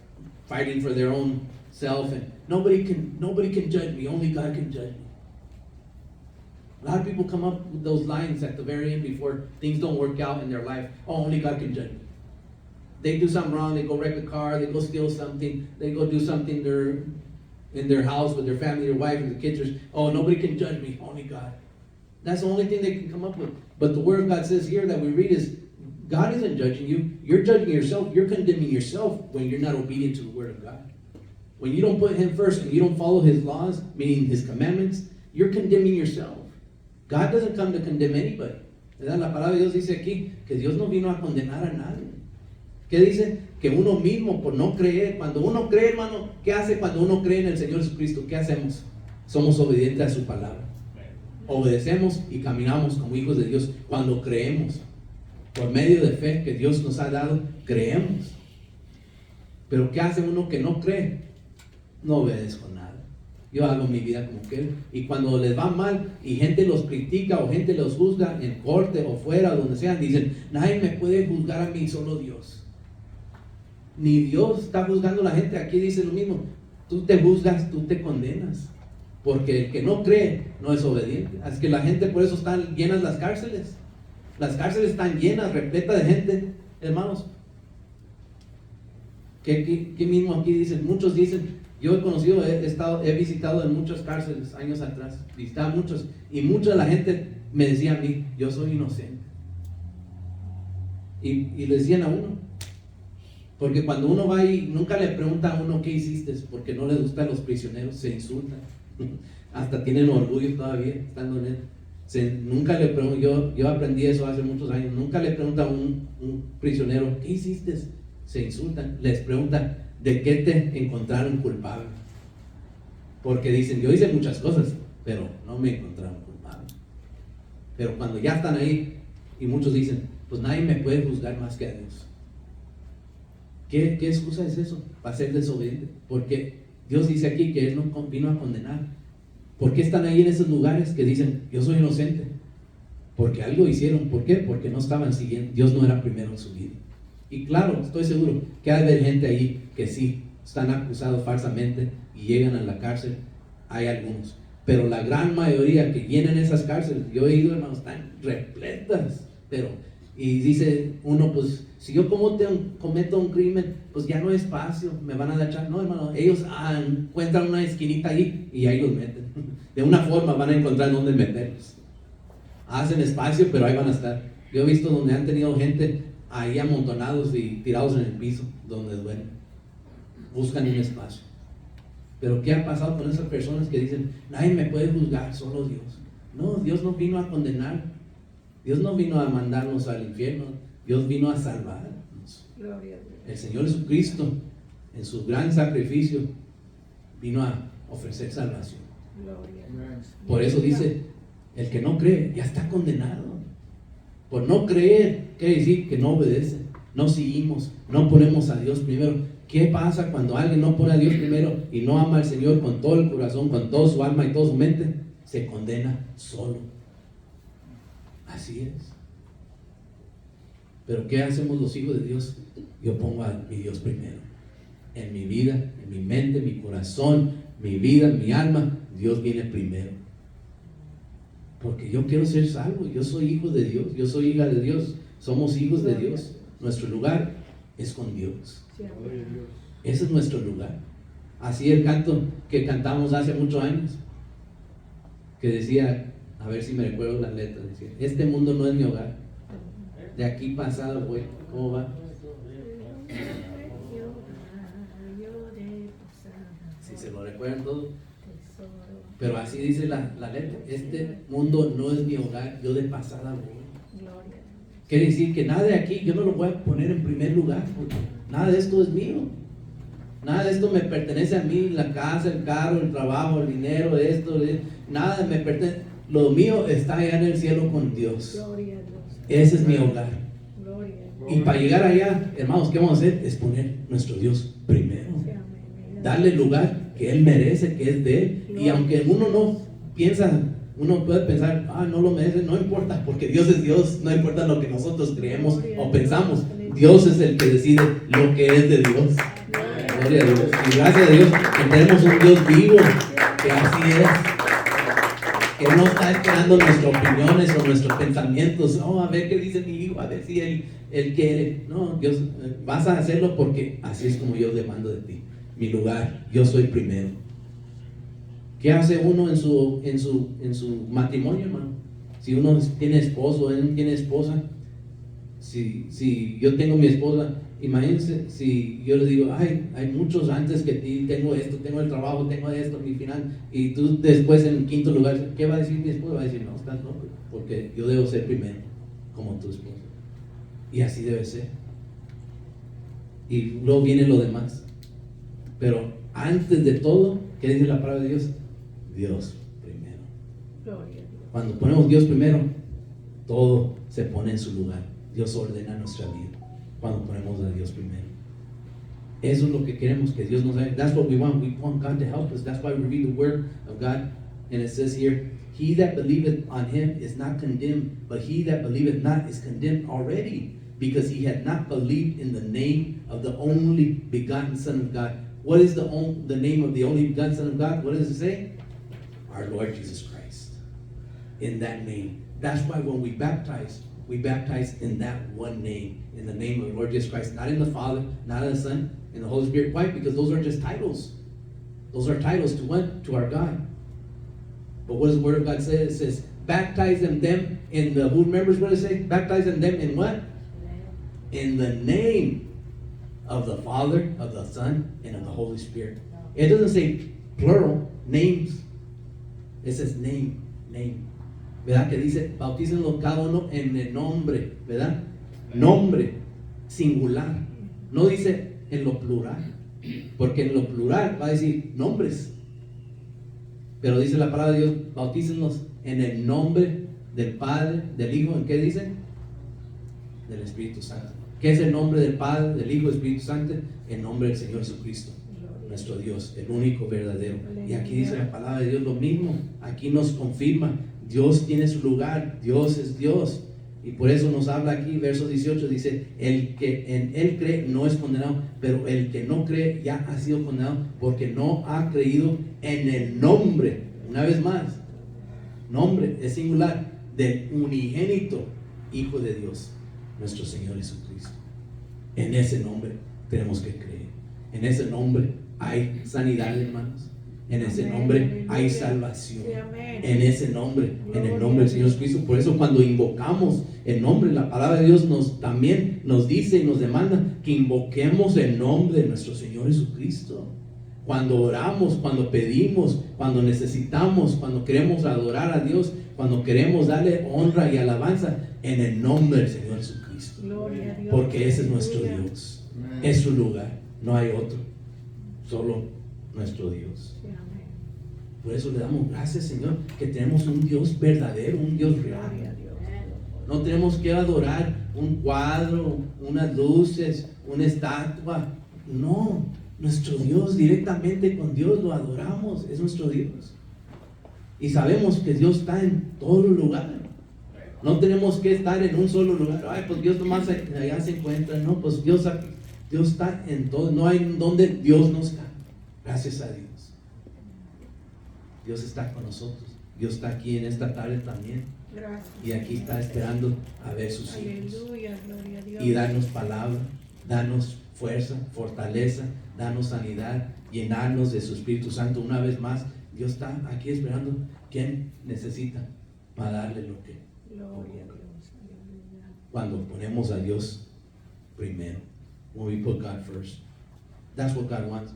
fighting for their own self, and nobody can judge me. Only God can judge me. A lot of people come up with those lines at the very end before things don't work out in their life. Oh, only God can judge me. They do something wrong, they go wreck a car, they go steal something, they go do something in their house with their family, their wife, and the kids. Oh, nobody can judge me, only God. That's the only thing they can come up with. But the Word of God says here that we read is, God isn't judging you. You're judging yourself. You're condemning yourself when you're not obedient to the Word of God. When you don't put Him first and you don't follow His laws, meaning His commandments, you're condemning yourself. God doesn't come to condemn anybody. ¿Verdad? La palabra de Dios dice aquí que Dios no vino a condenar a nadie. ¿Qué dice? Que uno mismo, por no creer, cuando uno cree, hermano, ¿qué hace cuando uno cree en el Señor Jesucristo? ¿Qué hacemos? Somos obedientes a su palabra. Obedecemos y caminamos como hijos de Dios cuando creemos. Por medio de fe que Dios nos ha dado, creemos. Pero ¿qué hace uno que no cree? No obedezco nada. Yo hago mi vida como quiero. Y cuando les va mal y gente los critica o gente los juzga en corte o fuera o donde sea, dicen, nadie me puede juzgar a mí, solo Dios. Ni Dios está juzgando a la gente. Aquí dice lo mismo. Tú te juzgas, tú te condenas. Porque el que no cree no es obediente. Así que la gente, por eso están llenas las cárceles. Las cárceles están llenas, repletas de gente, hermanos. Que mismo aquí dicen, muchos dicen, yo he conocido, he visitado en muchas cárceles años atrás, visitaba muchos, y mucha de la gente me decía a mí, yo soy inocente. Y le decían a uno, Porque cuando uno va y nunca le pregunta a uno qué hiciste, porque no les gustan los prisioneros, se insultan. Hasta tienen orgullo todavía estando en él. Nunca le pregunto, yo aprendí eso hace muchos años, nunca le pregunta a un prisionero, ¿qué hiciste? Se insultan, les preguntan, ¿de qué te encontraron culpable? Porque dicen, yo hice muchas cosas, pero no me encontraron culpable. Pero cuando ya están ahí, y muchos dicen, pues nadie me puede juzgar más que a Dios. ¿Qué excusa es eso? Para ser desobediente. Porque Dios dice aquí que Él no vino a condenar. ¿Por qué están ahí en esos lugares que dicen, yo soy inocente? Porque algo hicieron. ¿Por qué? Porque no estaban siguiendo. Dios no era primero en su vida. Y claro, estoy seguro que hay de gente ahí que sí están acusados falsamente y llegan a la cárcel. Hay algunos. Pero la gran mayoría que llenan esas cárceles, yo he ido, hermanos, están repletas. Y dice uno, pues, si yo cometo un crimen, pues ya no hay espacio, me van a echar. No, hermano, ellos encuentran una esquinita ahí y ahí los meten. De una forma van a encontrar dónde meterlos. Hacen espacio, pero ahí van a estar. Yo he visto donde han tenido gente ahí amontonados y tirados en el piso, donde duermen. Buscan un espacio. Pero ¿qué ha pasado con esas personas que dicen, nadie me puede juzgar, solo Dios? No, Dios no vino a condenar. Dios no vino a mandarnos al infierno. Dios vino a salvarnos. El Señor Jesucristo, en su gran sacrificio, vino a ofrecer salvación. Por eso dice, el que no cree ya está condenado. Por no creer, quiere decir que no obedece, no seguimos, no ponemos a Dios primero. ¿Qué pasa cuando alguien no pone a Dios primero y no ama al Señor con todo el corazón, con toda su alma y toda su mente? Se condena solo. Así es. Pero ¿qué hacemos los hijos de Dios? Yo pongo a mi Dios primero. En mi vida, en mi mente, mi corazón, mi vida, mi alma, Dios viene primero. Porque yo quiero ser salvo. Yo soy hijo de Dios, yo soy hija de Dios. Somos hijos de Dios. Nuestro lugar es con Dios. Ese es nuestro lugar. Así el canto que cantamos hace muchos años, que decía, a ver si me recuerdo la letra, decía, este mundo no es mi hogar, de aquí pasado voy. ¿Cómo va? Si se lo recuerdan todos. Pero así dice la letra, este mundo no es mi hogar, yo de pasada voy. Quiere decir que nada de aquí, yo no lo voy a poner en primer lugar, porque nada de esto es mío. Nada de esto me pertenece a mí, la casa, el carro, el trabajo, el dinero, nada me pertenece. Lo mío está allá en el cielo con Dios. Ese es mi hogar. Y para llegar allá, hermanos, ¿qué vamos a hacer? Es poner nuestro Dios primero. Darle el lugar que Él merece, que es de Él. Y aunque uno no piensa, uno puede pensar, no lo merece, no importa, porque Dios es Dios, no importa lo que nosotros creemos o pensamos. Dios es el que decide lo que es de Dios. Gloria a Dios. Y gracias a Dios que tenemos un Dios vivo, que así es. Que no está esperando nuestras opiniones o nuestros pensamientos. A ver qué dice mi hijo, a ver si él quiere. No, Dios, vas a hacerlo porque así es como yo demando de ti. Mi lugar, yo soy primero. ¿Qué hace uno en su matrimonio, hermano? Si uno tiene esposo, él tiene esposa. Si yo tengo mi esposa, imagínense si yo le digo, hay muchos antes que ti, tengo esto, tengo el trabajo, tengo esto, mi final, y tú después en quinto lugar, ¿qué va a decir mi esposa? Va a decir, no, estás loco, porque yo debo ser primero, como tu esposa. Y así debe ser. Y luego viene lo demás. Pero antes de todo, ¿qué dice la palabra de Dios? Dios primero. Cuando ponemos Dios primero, todo se pone en su lugar. Dios ordena nuestra vida cuando ponemos a Dios primero. Eso es lo que queremos, que Dios nos haga. That's what we want. We want God to help us. That's why we read the word of God. And it says here, he that believeth on him is not condemned, but he that believeth not is condemned already, because he had not believed in the name of the only begotten Son of God. What is the name of the only begotten Son of God? What does it say? Our Lord Jesus Christ. In that name. That's why when we baptize in that one name, in the name of the Lord Jesus Christ, not in the Father, not in the Son, in the Holy Spirit. Why? Because those are just titles. Those are titles to what? To our God. But what does the Word of God say? It says, baptize them in the, who remembers what it says? Baptize them in what? In the name of the Father, of the Son, and of the Holy Spirit. It doesn't say plural, names. It says name. ¿Verdad? Que dice, bautícenlo cada uno en el nombre, ¿verdad? Nombre, singular. No dice en lo plural, porque en lo plural va a decir nombres. Pero dice la palabra de Dios, bautícenlos en el nombre del Padre, del Hijo, ¿en qué dice? Del Espíritu Santo. ¿Qué es el nombre del Padre, del Hijo, del Espíritu Santo? El nombre del Señor Jesucristo, nuestro Dios, el único verdadero. Y aquí dice la palabra de Dios lo mismo. Aquí nos confirma, Dios tiene su lugar, Dios es Dios. Y por eso nos habla aquí, verso 18, dice, el que en Él cree no es condenado, pero el que no cree ya ha sido condenado porque no ha creído en el nombre, una vez más, nombre es singular, del unigénito Hijo de Dios, nuestro Señor Jesucristo. En ese nombre tenemos que creer. En ese nombre hay sanidad, hermanos. En ese nombre hay salvación. En ese nombre, en el nombre del Señor Jesucristo. Por eso cuando invocamos el nombre, la palabra de Dios también nos dice y nos demanda que invoquemos el nombre de nuestro Señor Jesucristo. Cuando oramos, cuando pedimos, cuando necesitamos, cuando queremos adorar a Dios, cuando queremos darle honra y alabanza, en el nombre del Señor Jesucristo. Porque ese es nuestro Dios. Es su lugar. No hay otro. Solo nuestro Dios. Por eso le damos gracias, Señor, que tenemos un Dios verdadero, un Dios real. No tenemos que adorar un cuadro, unas luces, una estatua. No, nuestro Dios, directamente con Dios lo adoramos, es nuestro Dios. Y sabemos que Dios está en todo lugar. No tenemos que estar en un solo lugar. Ay, pues Dios nomás allá se encuentra. No, pues Dios está en todo. No hay donde Dios no está. Gracias a Dios. Dios está con nosotros. Dios está aquí en esta tarde también. Gracias. Y aquí está esperando a ver sus hijos. Aleluya, gloria a Dios. Y darnos palabra, darnos fuerza, fortaleza, darnos sanidad, llenarnos de su Espíritu Santo una vez más. Dios está aquí esperando quien necesita para darle lo que. Gloria a Dios. Aleluya. Cuando ponemos a Dios primero, when we put God first. That's what God wants.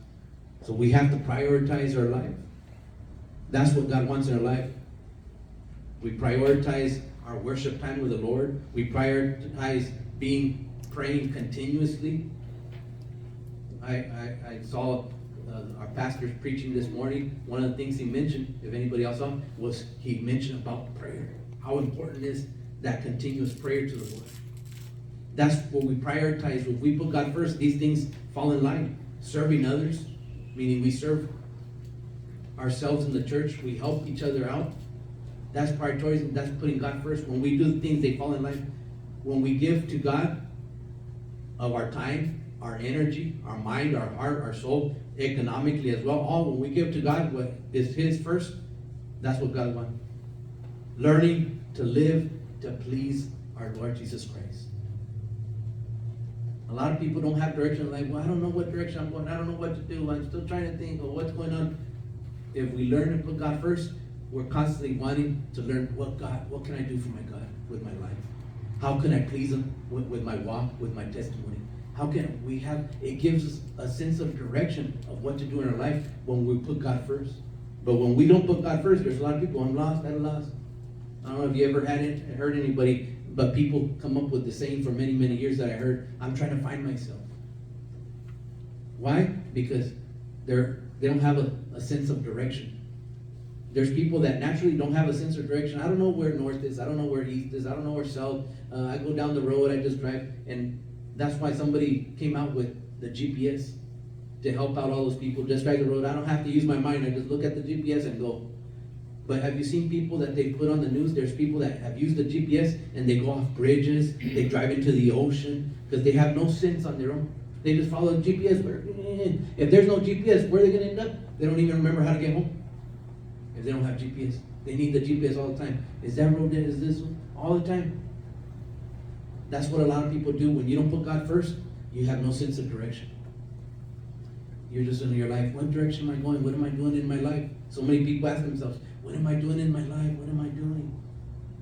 So we have to prioritize our life. That's what God wants in our life. We prioritize our worship time with the Lord. We prioritize praying continuously. I saw our pastor's preaching this morning. One of the things he mentioned, if anybody else saw, was he mentioned about prayer. How important is that continuous prayer to the Lord? That's what we prioritize. If we put God first, these things fall in line. Serving others, meaning we serve ourselves in the church, we help each other out. That's prioritizing, that's putting God first. When we do things, they fall in line. When we give to God of our time, our energy, our mind, our heart, our soul, economically as well, all when we give to God what is His first, that's what God wants. Learning to live to please our Lord Jesus Christ. A lot of people don't have direction, like, well, I don't know what direction I'm going, I don't know what to do, I'm still trying to think of what's going on. If we learn to put God first, we're constantly wanting to learn what can I do for my God with my life? How can I please Him with my walk, with my testimony? How can we it gives us a sense of direction of what to do in our life when we put God first. But when we don't put God first, there's a lot of people, I'm lost. I don't know if you ever heard anybody, but people come up with the saying for many, many years that I heard, I'm trying to find myself. Why? Because they don't have a sense of direction. There's people that naturally don't have a sense of direction. I don't know where north is. I don't know where east is. I don't know where south. I go down the road. I just drive. And that's why somebody came out with the GPS to help out all those people. Just drive the road. I don't have to use my mind. I just look at the GPS and go. But have you seen people that they put on the news? There's people that have used the GPS and they go off bridges. They drive into the ocean because they have no sense on their own. They just follow the GPS. If there's no GPS, where are they going to end up? They don't even remember how to get home. If they don't have GPS, they need the GPS all the time. Is that road dead? Is this one? All the time. That's what a lot of people do. When you don't put God first, you have no sense of direction. You're just in your life, what direction am I going? What am I doing in my life? So many people ask themselves, what am I doing in my life? What am I doing?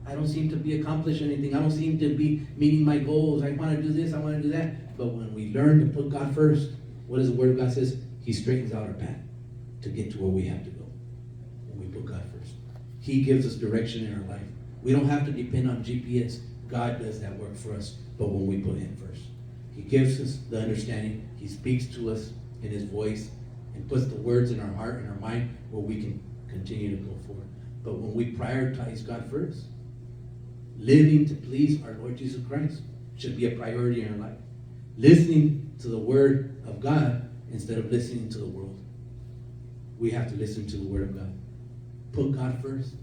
I don't seem to be accomplishing anything. I don't seem to be meeting my goals. I want to do this, I want to do that. But when we learn to put God first, what does the Word of God says? He straightens out our path to get to where we have to go. When we put God first, He gives us direction in our life. We don't have to depend on GPS. God does that work for us, but when we put Him first. He gives us the understanding. He speaks to us in His voice and puts the words in our heart and our mind where we can continue to go forward. But when we prioritize God first, living to please our Lord Jesus Christ should be a priority in our life. Listening to the Word of God instead of listening to the world. We have to listen to the Word of God. Put God first.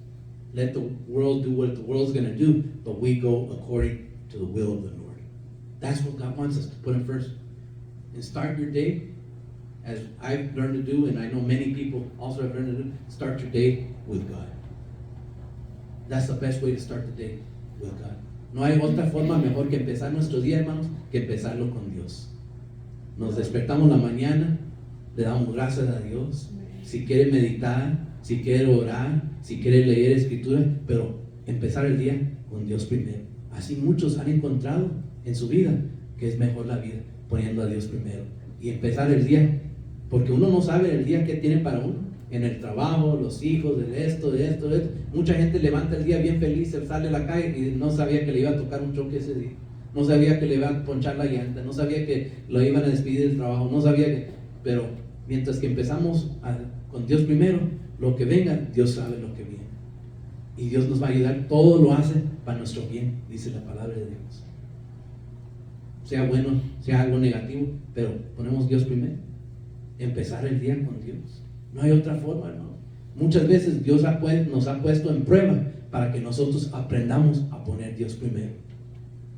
Let the world do what the world's going to do, but we go according to the will of the Lord. That's what God wants us to put Him first. And start your day, as I've learned to do, and I know many people also have learned to do, start your day with God. That's the best way to start the day, with God. No hay otra forma mejor que empezar nuestro día, hermanos, que empezarlo con Dios. Nos despertamos la mañana, le damos gracias a Dios. Si quiere meditar, si quiere orar, si quiere leer escritura, pero empezar el día con Dios primero. Así muchos han encontrado en su vida que es mejor la vida poniendo a Dios primero. Y empezar el día, porque uno no sabe el día que tiene para uno. En el trabajo, los hijos, de esto. Mucha gente levanta el día bien feliz, se sale a la calle y no sabía que le iba a tocar un choque ese día. No sabía que le iba a ponchar la llanta, no sabía que lo iban a despedir del trabajo, no sabía que... Pero mientras que empezamos con Dios primero, lo que venga, Dios sabe lo que viene. Y Dios nos va a ayudar, todo lo hace para nuestro bien, dice la palabra de Dios. Sea bueno, sea algo negativo, pero ponemos Dios primero. Empezar el día con Dios. No hay otra forma, hermano. Muchas veces Dios nos ha puesto en prueba para que nosotros aprendamos a poner Dios primero.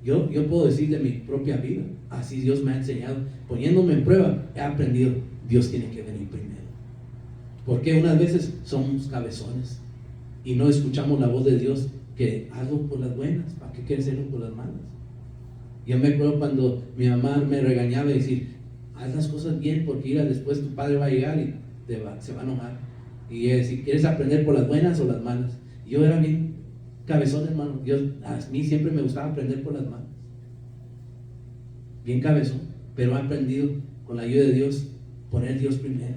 Yo puedo decir de mi propia vida, así Dios me ha enseñado. Poniéndome en prueba, he aprendido, Dios tiene que venir primero. Porque unas veces somos cabezones y no escuchamos la voz de Dios, que hazlo por las buenas, ¿para qué quieres hacerlo por las malas? Yo me acuerdo cuando mi mamá me regañaba y decir, haz las cosas bien, porque después tu padre va a llegar y se va a enojar. Y si quieres aprender por las buenas o las malas. Yo era bien cabezón, hermano. A mí siempre me gustaba aprender por las malas. Bien cabezón. Pero he aprendido con la ayuda de Dios poner Dios primero.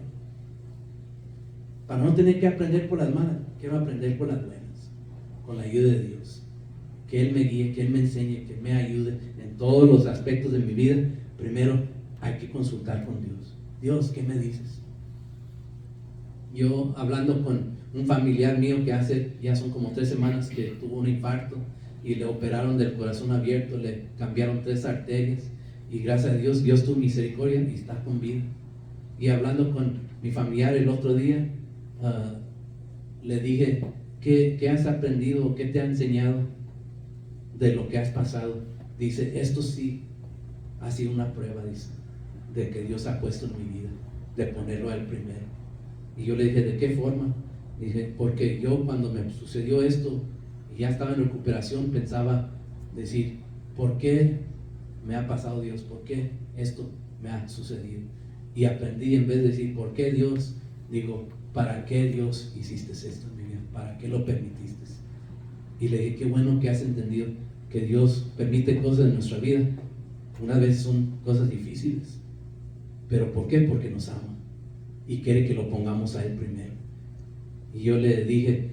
Para no tener que aprender por las malas, quiero aprender por las buenas. Con la ayuda de Dios. Que Él me guíe, que Él me enseñe, que me ayude en todos los aspectos de mi vida. Primero hay que consultar con Dios. Dios, ¿qué me dices? Yo hablando con un familiar mío que ya son como 3 semanas que tuvo un infarto y le operaron del corazón abierto, le cambiaron 3 arterias y gracias a Dios, Dios tuvo misericordia y está con vida. Y hablando con mi familiar el otro día, le dije, ¿qué has aprendido? ¿Qué te ha enseñado de lo que has pasado? Dice, esto sí ha sido una prueba, dice, de que Dios ha puesto en mi vida, de ponerlo a Él primero. Y yo le dije, ¿de qué forma? Dije, porque yo cuando me sucedió esto y ya estaba en recuperación, pensaba decir, ¿por qué me ha pasado Dios? ¿Por qué esto me ha sucedido? Y aprendí, en vez de decir, ¿por qué Dios? Digo, ¿para qué Dios hiciste esto en mi vida? ¿Para qué lo permitiste? Y le dije, qué bueno que has entendido que Dios permite cosas en nuestra vida. Unas veces son cosas difíciles. ¿Pero por qué? Porque nos ama. Y quiere que lo pongamos a Él primero. Y yo le dije,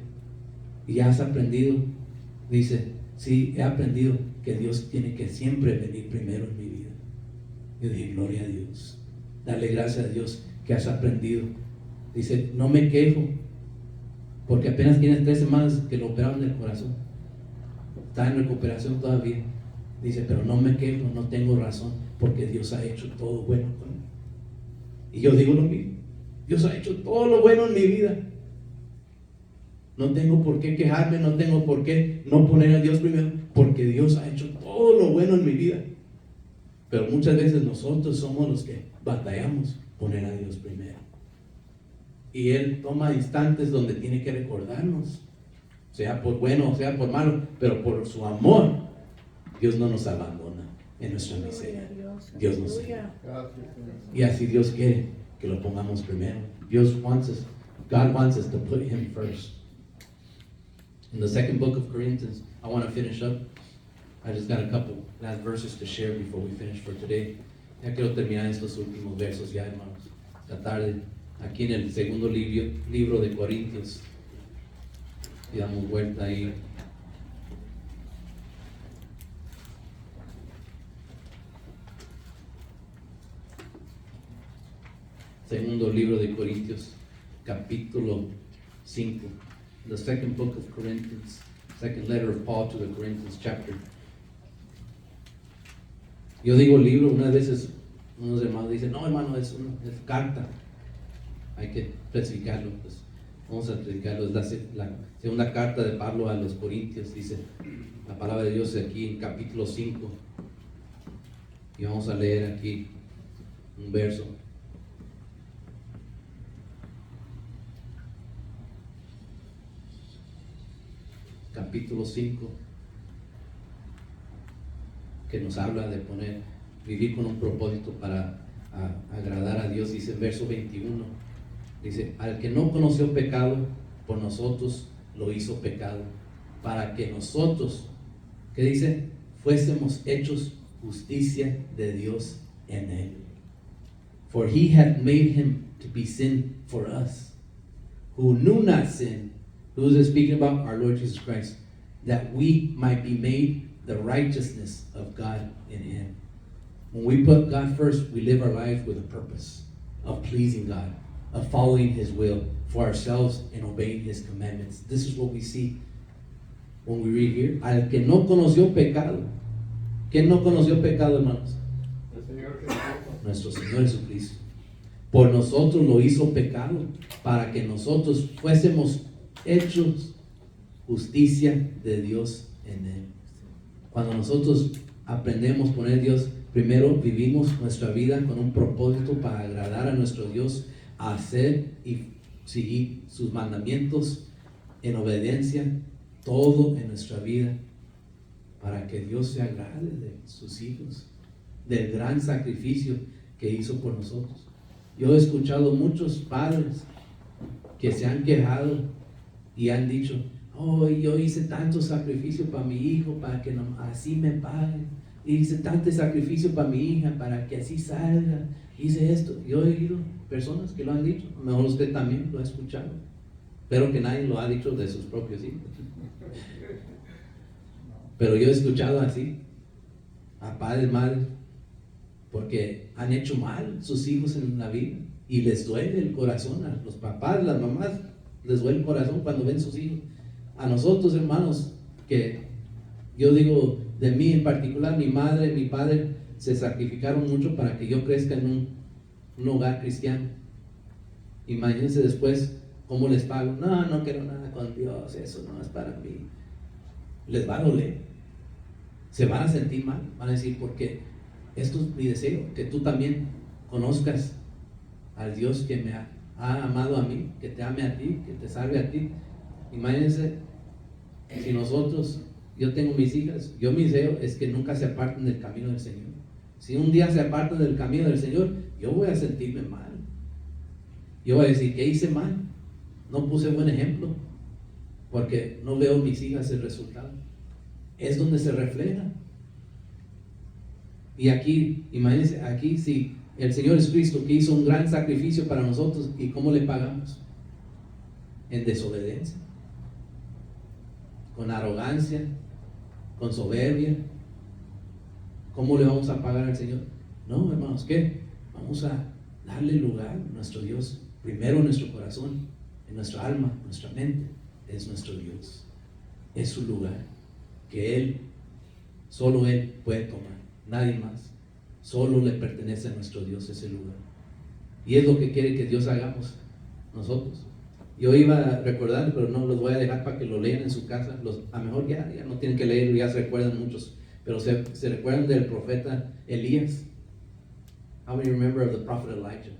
¿ya has aprendido? Dice, sí, he aprendido que Dios tiene que siempre venir primero en mi vida. Yo dije, gloria a Dios. Dale gracias a Dios que has aprendido. Dice, no me quejo, porque apenas tienes 3 semanas que lo operaron del corazón. Está en recuperación todavía. Dice, pero no me quejo, no tengo razón, porque Dios ha hecho todo bueno conmigo. Y yo digo lo mismo. Dios ha hecho todo lo bueno en mi vida. No tengo por qué quejarme, no tengo por qué no poner a Dios primero, porque Dios ha hecho todo lo bueno en mi vida. Pero muchas veces nosotros somos los que batallamos poner a Dios primero. Y Él toma instantes donde tiene que recordarnos, sea por bueno o sea por malo, pero por su amor, Dios no nos abandona en nuestra miseria. Dios nos ama. Y así Dios quiere que lo pongamos primero. God wants us to put Him first. In the second book of Corinthians, I want to finish up. I just got a couple last verses to share before we finish for today. Ya quiero terminar estos últimos versos ya, hermanos. Esta tarde, aquí en el segundo libro de Corintios. Y damos vuelta ahí. Segundo libro de Corintios, capítulo 5. The second book of Corinthians, second letter of Paul to the Corinthians chapter. Yo digo libro, unas veces unos hermanos dicen, no hermano, es carta. Hay que especificarlo, pues vamos a especificarlo. Es la segunda carta de Pablo a los Corintios, dice la palabra de Dios aquí en capítulo 5. Y vamos a leer aquí un verso. Capítulo 5, que nos habla de vivir con un propósito para agradar a Dios. Dice en verso 21, dice, al que no conoció pecado, por nosotros lo hizo pecado, para que nosotros, ¿qué dice? Fuésemos hechos justicia de Dios en él. For he hath made him to be sin for us, who knew not sin. Who is speaking about? Our Lord Jesus Christ, that we might be made the righteousness of God in him. When we put God first, we live our life with a purpose of pleasing God, of following his will for ourselves and obeying his commandments. This is what we see when we read here. Al que no conoció pecado. ¿Quién no conoció pecado, hermanos? El Señor Jesucristo. Nuestro Señor Jesucristo. Por nosotros lo hizo pecado, para que nosotros fuésemos hechos justicia de Dios en él. Cuando nosotros aprendemos a poner Dios primero, vivimos nuestra vida con un propósito para agradar a nuestro Dios, a hacer y seguir sus mandamientos en obediencia, todo en nuestra vida, para que Dios se agrade de sus hijos, del gran sacrificio que hizo por nosotros. Yo he escuchado muchos padres que se han quejado y han dicho, oh, yo hice tanto sacrificio para mi hijo, para que así me pague. Hice tanto sacrificio para mi hija, para que así salga. Hice esto. Yo he oído personas que lo han dicho. A lo mejor usted también lo ha escuchado. Pero que nadie lo ha dicho de sus propios hijos. Pero yo he escuchado así a padres, madres, porque han hecho mal sus hijos en la vida. Y les duele el corazón a los papás, las mamás. Les duele el corazón cuando ven sus hijos. A nosotros, hermanos, que yo digo de mí en particular, mi madre, mi padre se sacrificaron mucho para que yo crezca en un hogar cristiano. Imagínense después cómo les pago. No quiero nada con Dios, eso no es para mí. Les va a doler. Se van a sentir mal, van a decir, porque esto es mi deseo, que tú también conozcas al Dios que me ha amado a mí, que te ame a ti, que te salve a ti. Imagínense si nosotros, yo tengo mis hijas, mi deseo es que nunca se aparten del camino del Señor. Si un día se apartan del camino del Señor, yo voy a sentirme mal. Yo voy a decir, ¿qué hice mal? No puse buen ejemplo, porque no veo mis hijas el resultado. Es donde se refleja. Y aquí, imagínense, aquí si el Señor Jesucristo, que hizo un gran sacrificio para nosotros, ¿y cómo le pagamos? En desobediencia, con arrogancia, con soberbia. ¿Cómo le vamos a pagar al Señor? No, hermanos, ¿qué? Vamos a darle lugar a nuestro Dios, primero en nuestro corazón, en nuestra alma, nuestra mente. Es nuestro Dios, es su lugar, que Él, solo Él puede tomar, nadie más. Solo le pertenece a nuestro Dios ese lugar. Y es lo que quiere que Dios hagamos nosotros. Yo iba a recordar, pero no los voy a dejar para que lo lean en su casa. A lo mejor ya no tienen que leer, ya se recuerdan muchos. Pero se recuerdan del profeta Elías. How many remember of the prophet Elijah?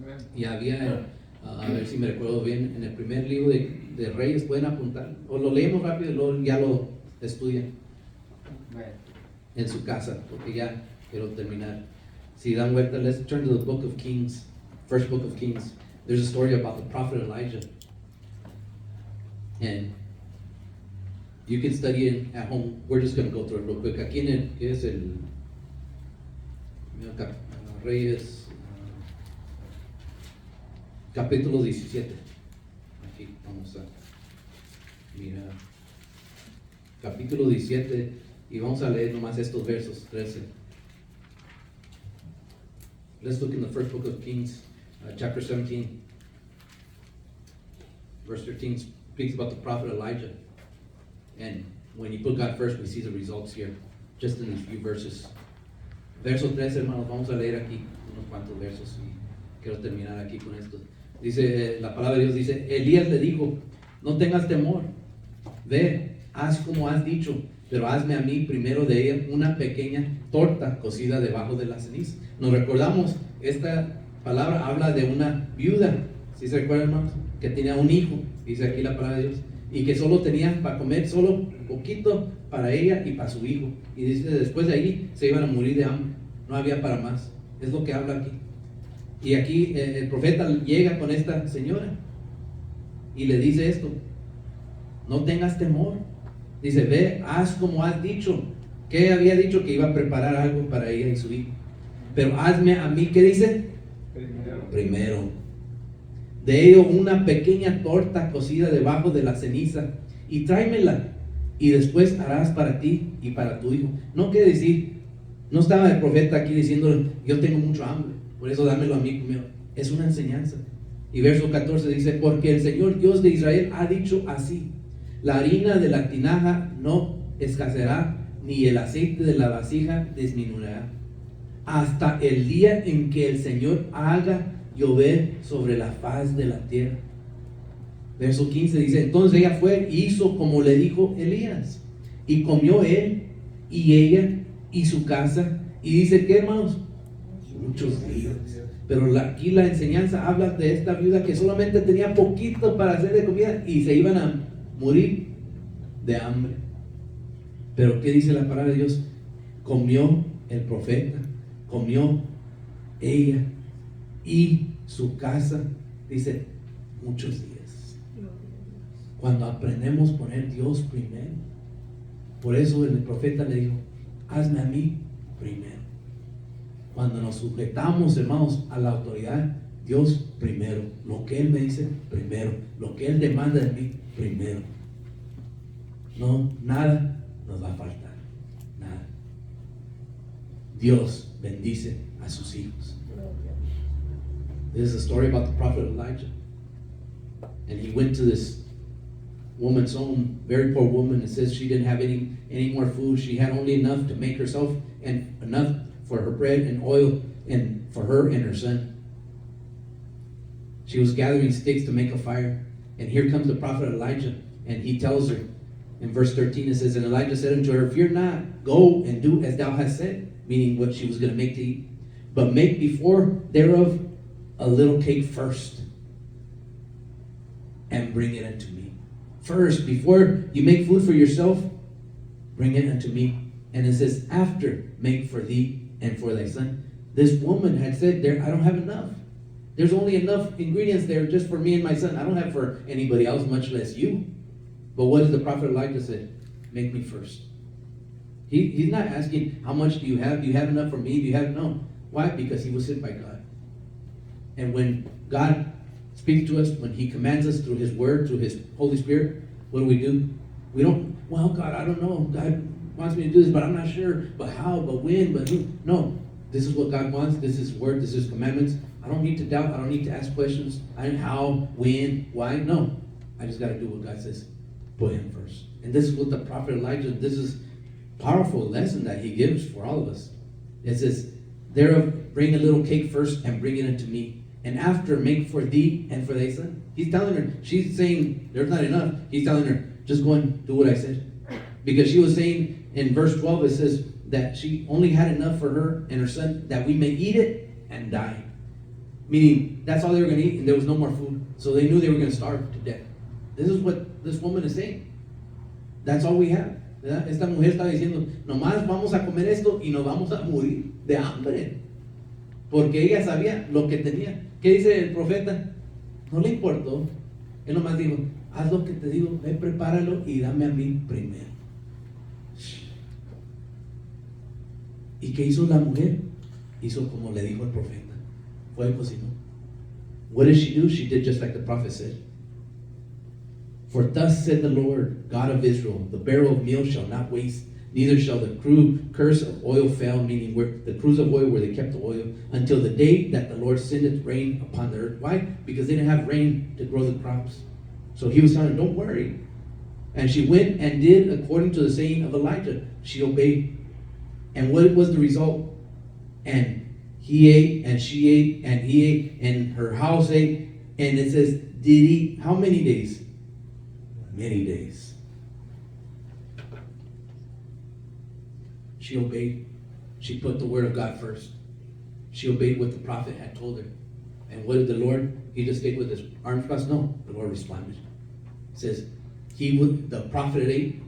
Amen. Y había, a ver si me recuerdo bien, en el primer libro de Reyes, pueden apuntar. O lo leemos rápido y luego ya lo estudian Amen. en su casa, porque ya quiero terminar. Si dan vuelta, let's turn to the book of Kings, first book of Kings. There's a story about the prophet Elijah. And You can study it at home. We're just going to go through it real quick. Aquí en el, ¿qué es el? Reyes, capítulo 17. Aquí vamos a mirar. Capítulo 17 y vamos a leer nomás estos versos 13. Let's look in the first book of Kings, chapter 17. Verse 13 speaks about the prophet Elijah. And when you put God first, we see the results here, just in these few verses. Verso 13, hermanos, vamos a leer aquí unos cuantos versos y quiero terminar aquí con esto. Dice, la palabra de Dios dice, Elías le dijo, no tengas temor, ve, haz como has dicho, pero hazme a mí primero de ella una pequeña torta cocida debajo de la ceniza. Nos recordamos, esta palabra habla de una viuda, ¿sí se recuerdan, hermanos? Que tenía un hijo, dice aquí la palabra de Dios, y que solo tenía para comer solo poquito para ella y para su hijo. Y dice, después de ahí se iban a morir de hambre, no había para más. Es lo que habla aquí. Y aquí el profeta llega con esta señora y le dice esto, no tengas temor. Dice, ve, haz como has dicho. ¿Qué había dicho? Que iba a preparar algo para ella y su hijo. Pero hazme a mí, ¿qué dice? Primero. De ello una pequeña torta cocida debajo de la ceniza y tráemela y después harás para ti y para tu hijo. No quiere decir, no estaba el profeta aquí diciendo, yo tengo mucho hambre, por eso dámelo a mí primero. Es una enseñanza. Y verso 14 dice, porque el Señor Dios de Israel ha dicho así, la harina de la tinaja no escaseará, ni el aceite de la vasija disminuirá, hasta el día en que el Señor haga llover sobre la faz de la tierra. Verso 15 dice, entonces ella fue y hizo como le dijo Elías, y comió él y ella y su casa, y dice que, hermanos, muchos días. Pero aquí la enseñanza habla de esta viuda que solamente tenía poquito para hacer de comida y se iban a morir de hambre. Pero ¿qué dice la palabra de Dios? Comió el profeta, comió ella y su casa, dice, muchos días. Cuando aprendemos a poner Dios primero. Por eso el profeta le dijo, hazme a mí primero. Cuando nos sujetamos, hermanos, a la autoridad, Dios primero. Lo que Él me dice, primero. Lo que Él demanda de mí, primero. No, nada nos va a faltar. Nada. Dios bendice a sus hijos. This is a story about the prophet Elijah. And he went to this woman's home, very poor woman. It says she didn't have any more food. She had only enough to make herself and enough for her bread and oil and for her and her son. She was gathering sticks to make a fire. And here comes the prophet Elijah, and he tells her, in verse 13 it says, and Elijah said unto her, fear not, go and do as thou hast said, meaning what she was going to make to eat. But make before thereof a little cake first, and bring it unto me. First, before you make food for yourself, bring it unto me. And it says, after, make for thee and for thy son. This woman had said, there, I don't have enough. There's only enough ingredients there just for me and my son. I don't have for anybody else, much less you. But what does the prophet Elijah say? Make me first. He's not asking, how much do you have? Do you have enough for me? Do you have? No. Why? Because he was sent by God. And when God speaks to us, when he commands us through his word, through his Holy Spirit, what do? We don't, well, God, I don't know. God wants me to do this, but I'm not sure. But how? But when? But who? No. This is what God wants. This is his word. This is his commandments. I don't need to doubt. I don't need to ask questions. How? When? Why? No. I just got to do what God says. Put him first. And this is what the prophet Elijah, this is powerful lesson that he gives for all of us. It says, thereof bring a little cake first and bring it unto me. And after make for thee and for thy son. He's telling her, she's saying there's not enough. He's telling her, just go and do what I said. Because she was saying in verse 12, it says that she only had enough for her and her son that we may eat it and die. Meaning that's all they were going to eat and there was no more food. So they knew they were going to starve to death. This is what this woman is saying. That's all we have. ¿Verdad? Esta mujer está diciendo, nomás vamos a comer esto y nos vamos a morir de hambre. Porque ella sabía lo que tenía. ¿Qué dice el profeta? No le importó. Él nomás dijo, haz lo que te digo, ve, prepáralo y dame a mí primero. ¿Y qué hizo la mujer? Hizo como le dijo el profeta. Fue y cocinó. What did she do? She did just like the prophet said. For thus said the Lord, God of Israel, the barrel of meal shall not waste, neither shall the cruse of oil fail, meaning where the cruse of oil where they kept the oil, until the day that the Lord sendeth rain upon the earth. Why? Because they didn't have rain to grow the crops. So he was telling her, don't worry. And she went and did according to the saying of Elijah. She obeyed. And what was the result? And he ate, and she ate, and he ate, and her house ate. And it says, did he, how many days? Many days. She obeyed. She put the word of God first. She obeyed what the prophet had told her. And what did the Lord? He just stayed with his arms crossed? No, the Lord responded. It says, the prophet ate,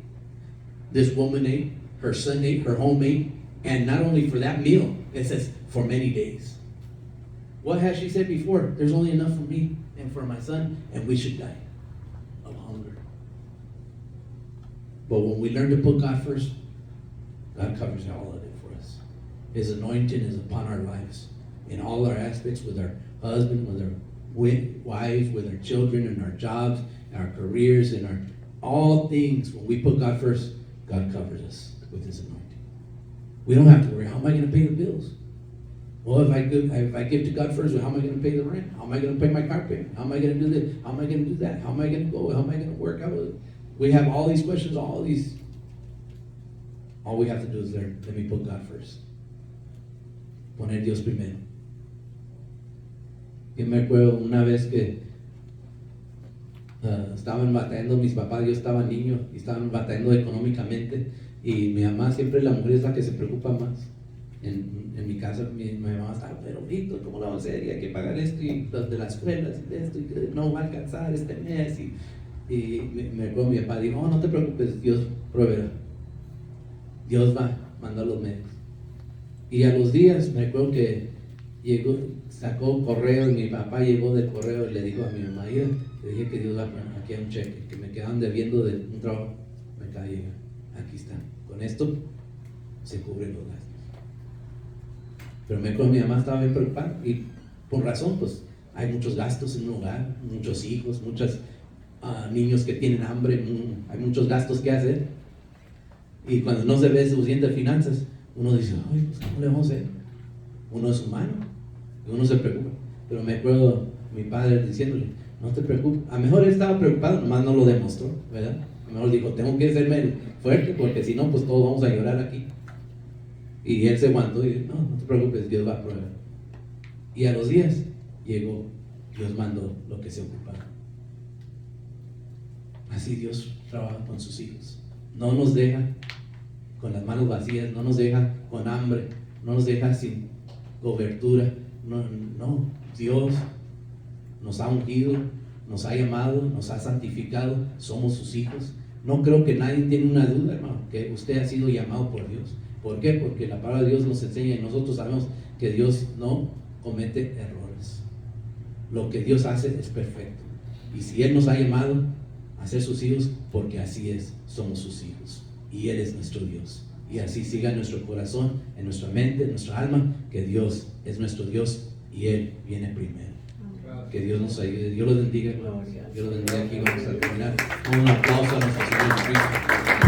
this woman ate, her son ate, her home ate, and not only for that meal, it says for many days. What has she said before? There's only enough for me and for my son, and we should die of hunger. But when we learn to put God first, God covers all of it for us. His anointing is upon our lives in all our aspects, with our husband, with our wives, with our children, and our jobs, and our careers, and our all things. When we put God first, God covers us with His anointing. We don't have to worry, how am I going to pay the bills? Well, if I give to God first, well, how am I going to pay the rent? How am I going to pay my car payment? How am I going to do this? How am I going to do that? How am I going to go? How am I going to work? We have all these questions, all we have to do is let me put God first. Poner Dios primero. Yo me acuerdo una vez que estaban batallando mis papás, yo estaba niño y estaban batallando económicamente, y mi mamá siempre, la mujer es la que se preocupa más. En mi casa mi mamá estaba, pero Víctor, ¿cómo lo vamos a hacer? Y hay que pagar esto y los de las escuelas y de esto, y que no va a alcanzar este mes. Y me acuerdo mi papá dijo, no te preocupes, Dios proveerá. Dios va a mandar los medios. Y a los días me acuerdo que sacó un correo, y mi papá llegó del correo y le dijo a mi mamá, le dije que Dios va a poner aquí un cheque, que me quedaban debiendo de un trabajo. Me acaba de llegar, aquí está. Con esto se cubren los gastos. Pero me acuerdo mi mamá estaba bien preocupada, y por razón, pues hay muchos gastos en un hogar, muchos hijos, muchos niños que tienen hambre, hay muchos gastos que hacer. Y cuando no se ve suficiente finanzas, uno dice, ay, pues ¿cómo le vamos a hacer? Uno es humano y uno se preocupa. Pero me acuerdo mi padre diciéndole, no te preocupes. A lo mejor él estaba preocupado, nomás no lo demostró, ¿verdad? A lo mejor dijo, tengo que serme fuerte, porque si no, pues todos vamos a llorar aquí. Y él se aguantó y dijo, no te preocupes, Dios va a proveer. Y a los días llegó, Dios mandó lo que se ocupaba. Así Dios trabaja con sus hijos. No nos deja con las manos vacías, no nos deja con hambre, no nos deja sin cobertura. No, Dios nos ha ungido, nos ha llamado, nos ha santificado, somos sus hijos. No creo que nadie tiene una duda, hermano, que usted ha sido llamado por Dios. ¿Por qué? Porque la palabra de Dios nos enseña, y nosotros sabemos que Dios no comete errores. Lo que Dios hace es perfecto. Y si Él nos ha llamado a ser sus hijos, porque así es, somos sus hijos. Y Él es nuestro Dios. Y así siga en nuestro corazón, en nuestra mente, en nuestra alma, que Dios es nuestro Dios y Él viene primero. Que Dios nos ayude. Dios los bendiga, hermanos. Dios los bendiga. Aquí vamos a terminar con un aplauso a nuestro Señor Jesucristo.